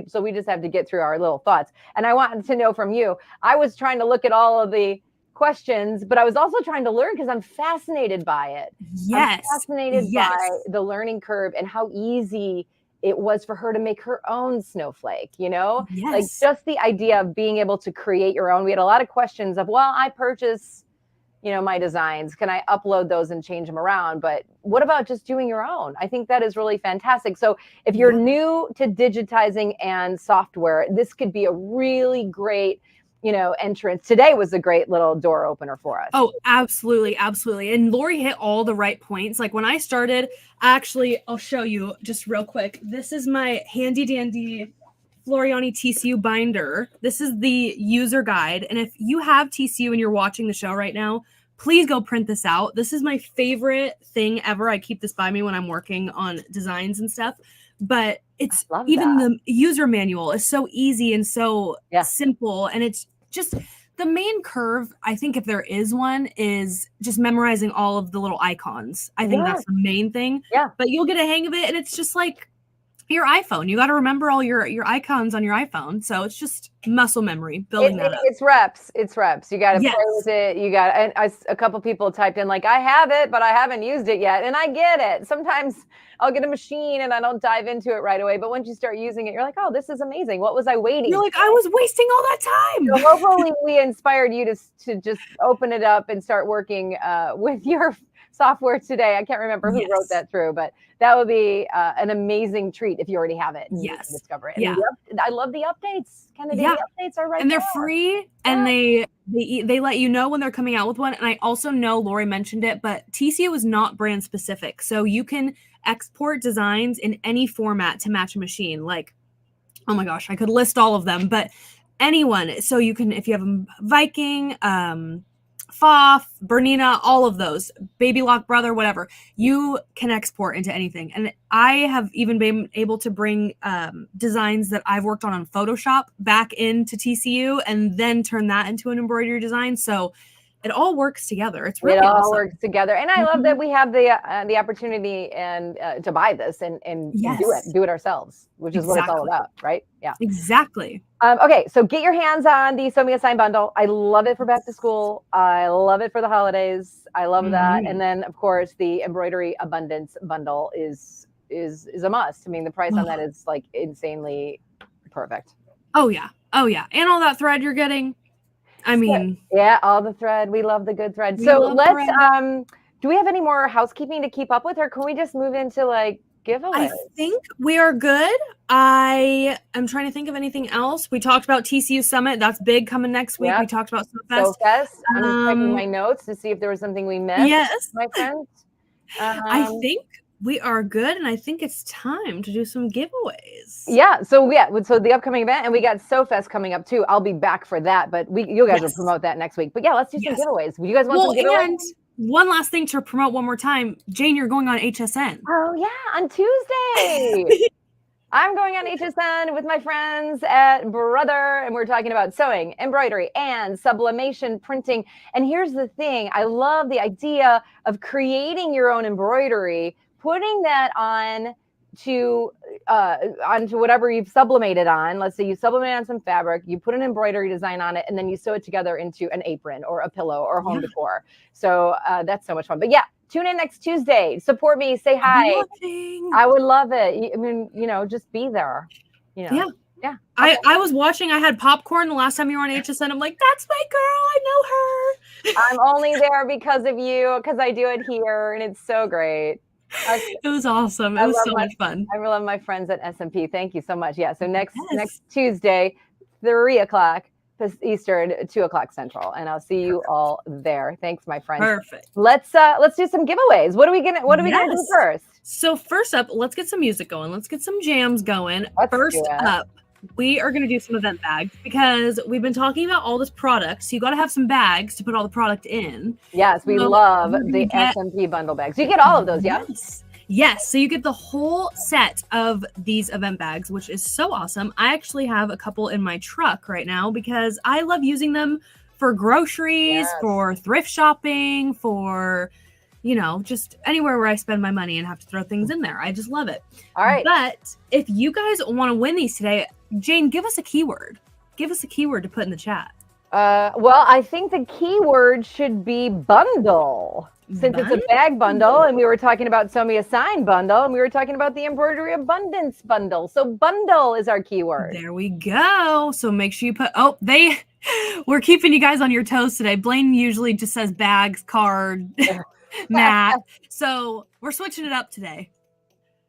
so we just have to get through our little thoughts. And I wanted to know from you, I was trying to look at all of the questions, but I was also trying to learn because I'm fascinated by it. Yes. I'm fascinated by the learning curve and how easy it was for her to make her own snowflake, you know, like just the idea of being able to create your own. We had a lot of questions of, well, I purchase, you know, my designs. Can I upload those and change them around? But what about just doing your own? I think that is really fantastic. So if you're new to digitizing and software, this could be a really great entrance. Today was a great little door opener for us. Oh, absolutely. Absolutely. And Lori hit all the right points. Like when I started, I'll show you just real quick. This is my handy dandy Floriani TCU binder. This is the user guide. And if you have TCU and you're watching the show right now, please go print this out. This is my favorite thing ever. I keep this by me when I'm working on designs and stuff. But it's even the user manual is so easy and so simple. And it's just the main curve, I think if there is one, is just memorizing all of the little icons. I think that's the main thing. Yeah. But you'll get a hang of it. And it's just like your iPhone. You got to remember all your icons on your iPhone. So it's just muscle memory, building that up. It's reps. It's reps. You got to play with it. You got, and a couple people typed in like, I have it, but I haven't used it yet. And I get it. Sometimes I'll get a machine and I don't dive into it right away. But once you start using it, you're like, oh, this is amazing. What was I waiting? You're like, I was wasting all that time. So hopefully we inspired you to just open it up and start working with your software today. I can't remember who wrote that through, but that would be an amazing treat if you already have it and you can discover it. And I love the updates. Kind of the updates are right and they're there. free and they let you know when they're coming out with one. And I also know Lori mentioned it, but TCU is not brand specific. So you can export designs in any format to match a machine. Like, oh my gosh, I could list all of them, but anyone. So you can, if you have a Viking, Fof, Bernina, all of those, Baby Lock Brother, whatever, you can export into anything. And I have even been able to bring designs that I've worked on Photoshop back into TCU and then turn that into an embroidery design. So it all works together. It's really awesome. All works together. And I love that we have the opportunity and to buy this and do it ourselves, which is what it's all about, right? Yeah, exactly. Okay, so get your hands on the Sew Me a Sign bundle. I love it for back to school. I love it for the holidays. I love that. And then of course the Embroidery Abundance bundle is a must. I mean, the price on that is like insanely perfect. Oh yeah. And all that thread you're getting. I mean, all the thread. We love the good thread. So let's do we have any more housekeeping to keep up with, or can we just move into like giveaways? I think we are good. I am trying to think of anything else. We talked about TCU Summit. That's big coming next week. We talked about Sof Fest. I'm just checking my notes to see if there was something we missed. Yes, my friends. I think we are good, and I think it's time to do some giveaways. Yeah, so the upcoming event, and we got Sof Fest coming up too. I'll be back for that, but you guys will promote that next week. But yeah, let's do some giveaways. Would you guys want some giveaways? And one last thing to promote one more time. Jane, you're going on HSN. Oh yeah, on Tuesday. I'm going on HSN with my friends at Brother, and we're talking about sewing, embroidery, and sublimation printing. And here's the thing. I love the idea of creating your own embroidery, putting that on to onto whatever you've sublimated on. Let's say you sublimate on some fabric, you put an embroidery design on it, and then you sew it together into an apron or a pillow or home decor. So that's so much fun. But yeah, tune in next Tuesday. Support me. Say hi. I would love it. I mean, just be there. Yeah. Okay. I was watching. I had popcorn the last time you were on HSN. I'm like, that's my girl. I know her. I'm only there because of you, because I do it here, and it's so great. It was awesome. It was so much fun. I love my friends at S&P. Thank you so much. Yeah. So next Tuesday, 3:00 Eastern, 2:00 Central, and I'll see you all there. Thanks, my friends. Perfect. Let's do some giveaways. What are we gonna do first? So first up, let's get some music going. Let's get some jams going. First up, we are going to do some event bags because we've been talking about all this product. So you got to have some bags to put all the product in. Yes, we love the S&P bundle bags. You get all of those, Yes. So you get the whole set of these event bags, which is so awesome. I actually have a couple in my truck right now because I love using them for groceries, for thrift shopping, for just anywhere where I spend my money and have to throw things in there. I just love it. All right. But if you guys want to win these today, Jane, give us a keyword. Give us a keyword to put in the chat. Well, I think the keyword should be bundle. Since it's a bag bundle, and we were talking about Sew Me a Sign bundle, and we were talking about the Embroidery Abundance bundle. So bundle is our keyword. There we go. So make sure you put, we're keeping you guys on your toes today. Blaine usually just says bags, card, mat. So we're switching it up today.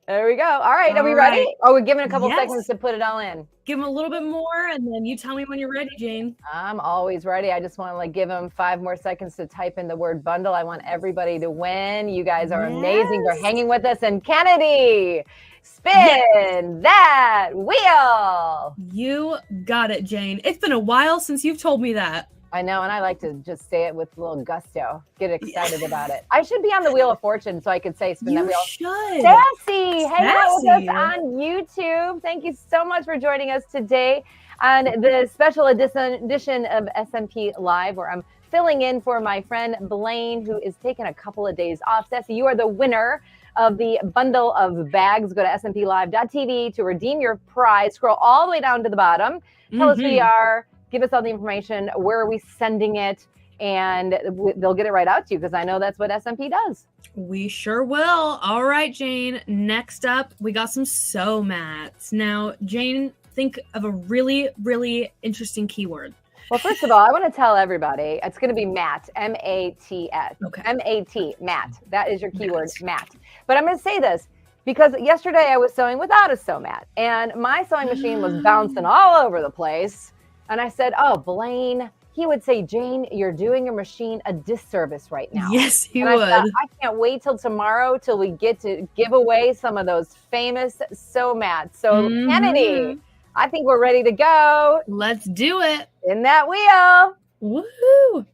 There we go. All right. Are we All ready? right. Oh, we're giving a couple Yes. seconds to put it all in. Give them a little bit more, and then you tell me when you're ready, Jane. I'm always ready. I just want to like give them 5 more seconds to type in the word bundle. I want everybody to win. You guys are amazing for hanging with us. And Kennedy, spin that wheel. You got it, Jane. It's been a while since you've told me that. I know, and I like to just say it with a little gusto. Get excited about it. I should be on the Wheel of Fortune so I could say spin that You wheel. should. Sassy, hang out with us Sassy. on YouTube. Thank you so much for joining us today on the special edition of SMP Live, where I'm filling in for my friend Blaine, who is taking a couple of days off. Sassy, you are the winner of the bundle of bags. Go to smplive.tv to redeem your prize. Scroll all the way down to the bottom. Tell us who you are. Give us all the information. Where are we sending it? And they'll get it right out to you, because I know that's what SMP does. We sure will. All right, Jane. Next up, we got some sew mats. Now, Jane, think of a really, really interesting keyword. Well, first of all, I want to tell everybody it's going to be mat, M-A-T-S. Okay. M-A-T, mat. That is your keyword, mat. But I'm going to say this because yesterday I was sewing without a sew mat, and my sewing machine was bouncing all over the place. And I said, oh, Blaine, he would say, Jane, you're doing your machine a disservice right now. Yes, he and would. I can't wait till tomorrow till we get to give away some of those famous sew mats. So Kennedy, I think we're ready to go. Let's do it. In that wheel. Woohoo.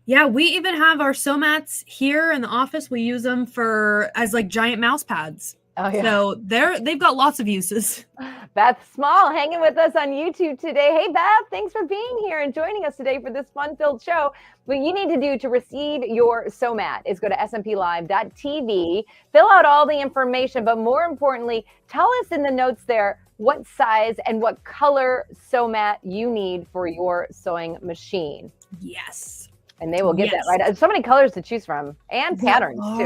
Yeah, we even have our sew mats here in the office. We use them as like giant mouse pads. Oh, yeah. So they've got lots of uses. Beth Small hanging with us on YouTube today. Hey, Beth, thanks for being here and joining us today for this fun-filled show. What you need to do to receive your sew mat is go to smplive.tv, fill out all the information, but more importantly, tell us in the notes there what size and what color sew mat you need for your sewing machine. Yes. And they will get that right. There's so many colors to choose from and patterns too.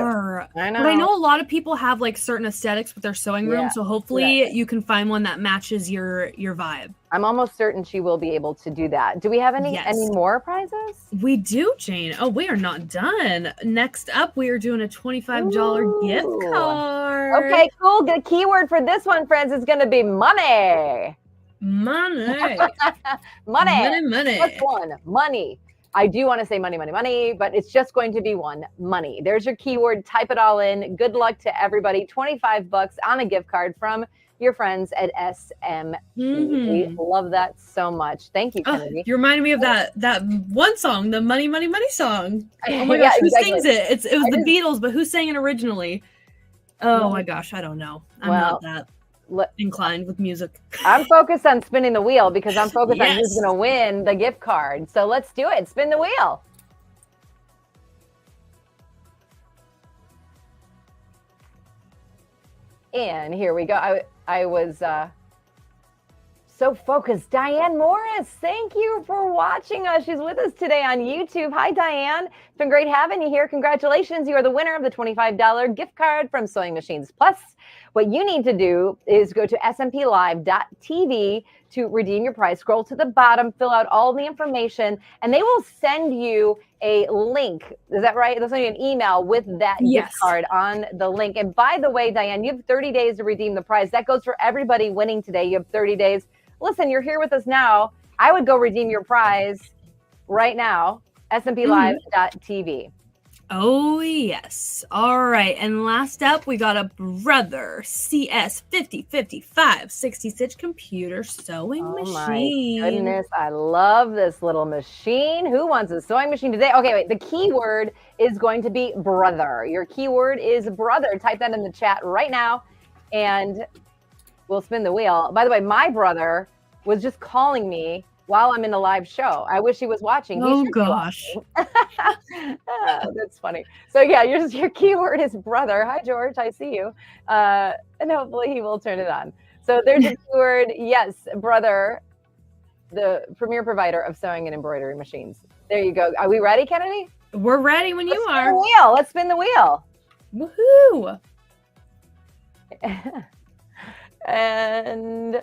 I know. But I know a lot of people have like certain aesthetics with their sewing room. So hopefully you can find one that matches your vibe. I'm almost certain she will be able to do that. Do we have any more prizes? We do, Jane. Oh, we are not done. Next up, we are doing a $25 gift card. Okay, cool. The keyword for this one, friends, is going to be money. Money. Money. Just one. Money. I do want to say money, money, money, but it's just going to be one, money. There's your keyword. Type it all in. Good luck to everybody. $25 on a gift card from your friends at SMP. We love that so much. Thank you, Kennedy. You reminded me of that one song, the Money, Money, Money song. Oh my gosh, who sings it? It was the Beatles, but who sang it originally? Oh my gosh, I don't know. I'm not that inclined with music. I'm focused on spinning the wheel because I'm focused on who's going to win the gift card. So let's do it. Spin the wheel. And here we go. I was so focused. Diane Morris, thank you for watching us. She's with us today on YouTube. Hi, Diane. It's been great having you here. Congratulations. You are the winner of the $25 gift card from Sewing Machines Plus. What you need to do is go to smplive.tv to redeem your prize. Scroll to the bottom, fill out all the information, and they will send you a link. Is that right? They'll send you an email with that gift card on the link. And by the way, Diane, you have 30 days to redeem the prize. That goes for everybody winning today. You have 30 days. Listen, you're here with us now. I would go redeem your prize right now, smplive.tv. Oh, yes. All right. And last up, we got a Brother CS5055 60-stitch computer sewing machine. Oh, my goodness. I love this little machine. Who wants a sewing machine today? Okay, wait. The keyword is going to be brother. Your keyword is brother. Type that in the chat right now, and we'll spin the wheel. By the way, my brother was just calling me while I'm in the live show. I wish he was watching. Oh, gosh. That's funny. So yeah, your keyword is brother. Hi, George. I see you. And hopefully he will turn it on. So there's your keyword. Yes, brother, the premier provider of sewing and embroidery machines. There you go. Are we ready, Kennedy? We're ready when you are. Let's spin the wheel. Woohoo. And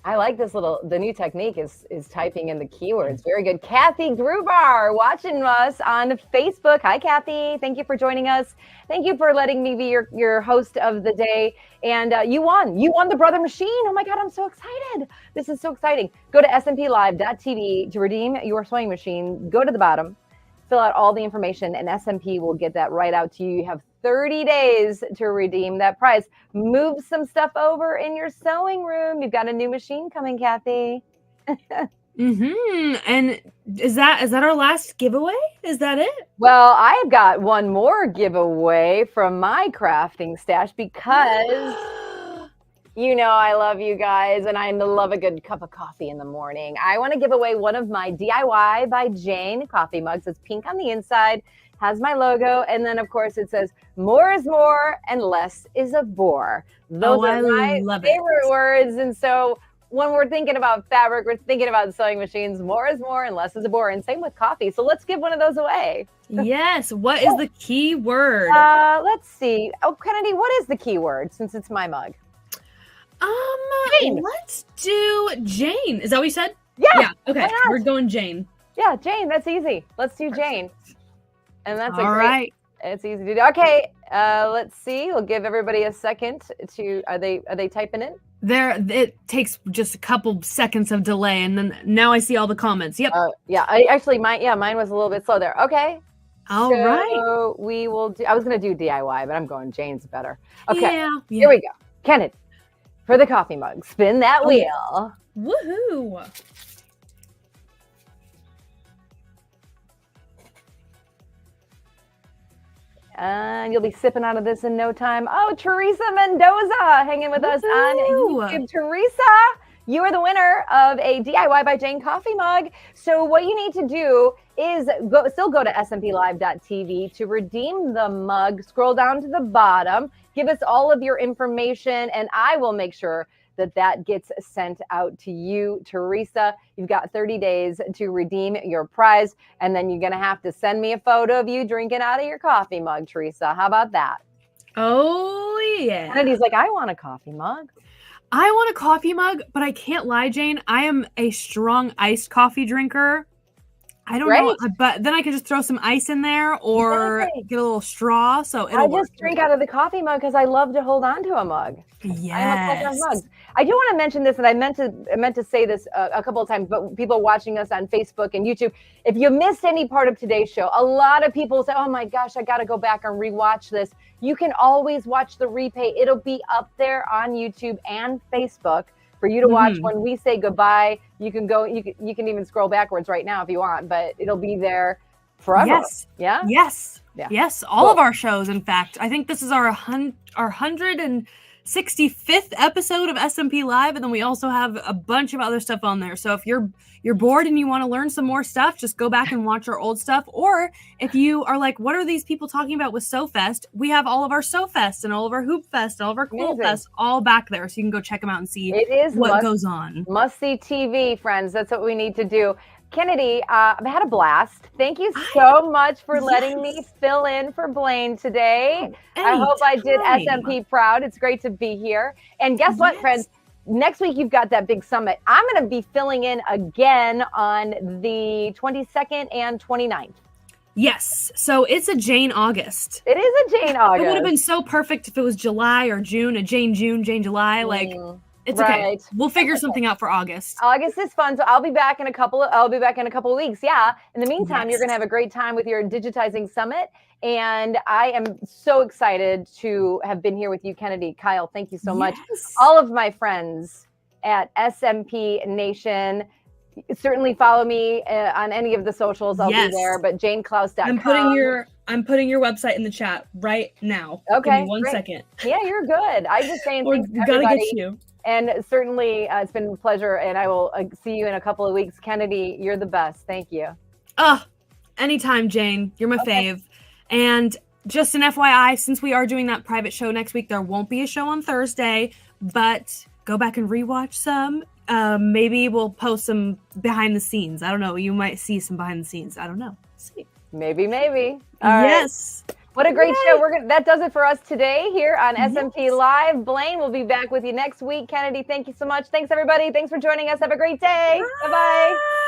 I like the new technique is typing in the keywords. Very good. Kathy Grubar watching us on Facebook. Hi, Kathy. Thank you for joining us. Thank you for letting me be your host of the day. And you won. You won the Brother Machine. Oh my God, I'm so excited. This is so exciting. Go to smplive.tv to redeem your sewing machine. Go to the bottom, fill out all the information, and SMP will get that right out to you. You have 30 days to redeem that prize. Move some stuff over in your sewing room. You've got a new machine coming, Kathy. And is that our last giveaway? Is that it? Well, I've got one more giveaway from my crafting stash because you know I love you guys and I love a good cup of coffee in the morning. I want to give away one of my DIY by Jane coffee mugs. It's pink on the inside, has my logo, and then of course it says more is more and less is a bore. Those are my favorite words. And so when we're thinking about fabric, we're thinking about sewing machines. More is more and less is a bore. And same with coffee. So let's give one of those away. Yes. What is the key word? Let's see. Oh, Kennedy, what is the key word since it's my mug? Jane. Let's do Jane. Is that what you said? Yeah. Okay. We're going Jane. Yeah, Jane. That's easy. Let's do Jane. And that's all right. It's easy to do. Okay. Let's see. We'll give everybody a second to. Are they typing in? It takes just a couple seconds of delay, and then now I see all the comments. Yep. Yeah. Mine was a little bit slow there. Okay. All right. So we will do. I was going to do DIY, but I'm going Jane's better. Okay. Yeah. Here we go. Kennedy, for the coffee mug, spin that wheel. Woohoo! And you'll be sipping out of this in no time. Oh, Teresa Mendoza hanging with us on YouTube. Teresa, you are the winner of a DIY by Jane coffee mug. So what you need to do is go to smplive.tv to redeem the mug. Scroll down to the bottom. Give us all of your information, and I will make sure that gets sent out to you, Teresa. You've got 30 days to redeem your prize, and then you're going to have to send me a photo of you drinking out of your coffee mug, Teresa. How about that? Oh, yeah. Kennedy's like, I want a coffee mug. I want a coffee mug, but I can't lie, Jane. I am a strong iced coffee drinker. I don't know, but then I can just throw some ice in there or get a little straw. So I just drink out of the coffee mug because I love to hold on to a mug. Yes. I'm a fan of mugs. I do want to mention this, and I meant to say this a couple of times, but people watching us on Facebook and YouTube, if you missed any part of today's show, a lot of people say, oh my gosh, I got to go back and rewatch this. You can always watch the replay. It'll be up there on YouTube and Facebook for you to watch when we say goodbye. You can go, you can even scroll backwards right now if you want, but it'll be there forever. Yes. Yeah. Yes. Yeah. Yes. All of our shows, in fact. I think this is our 165th episode of SMP Live, and then we also have a bunch of other stuff on there. So if you're bored and you want to learn some more stuff, just go back and watch our old stuff. Or if you are like, what are these people talking about with Sof Fest? We have all of our Sof Fest and all of our Hoop Fest, all of our Cool Fest, all back there, so you can go check them out and see what goes on. Must-see TV, friends. That's what we need to do. Kennedy, I've had a blast. Thank you so much for letting me fill in for Blaine today. I hope I did SMP proud. It's great to be here. And guess what, friends? Next week, you've got that big summit. I'm going to be filling in again on the 22nd and 29th. Yes. So it's a Jane August. It is a Jane August. It would have been so perfect if it was July or June, a Jane June, Jane July. Like, it's okay. We'll figure something out for August. August is fun. So I'll be back in a couple of weeks. Yeah. In the meantime, you're going to have a great time with your Digitizing Summit. And I am so excited to have been here with you, Kennedy. Kyle, thank you so much. All of my friends at SMP Nation, certainly follow me on any of the socials. I'll be there, but JaneClouse.com. I'm putting your website in the chat right now. Okay. Give me one second. Yeah, you're good. I just saying thanks to gotta everybody. get you. And certainly it's been a pleasure, and I will see you in a couple of weeks. Kennedy, you're the best. Thank you. Anytime, Jane. You're my fave. And just an FYI, since we are doing that private show next week, there won't be a show on Thursday, but go back and rewatch some. Maybe we'll post some behind the scenes. I don't know. You might see some behind the scenes. I don't know. See. Maybe. Yes. What a great Yay. show. That does it for us today here on Yes. SMP Live. Blaine will be back with you next week. Kennedy, thank you so much. Thanks, everybody. Thanks for joining us. Have a great day. Bye-bye.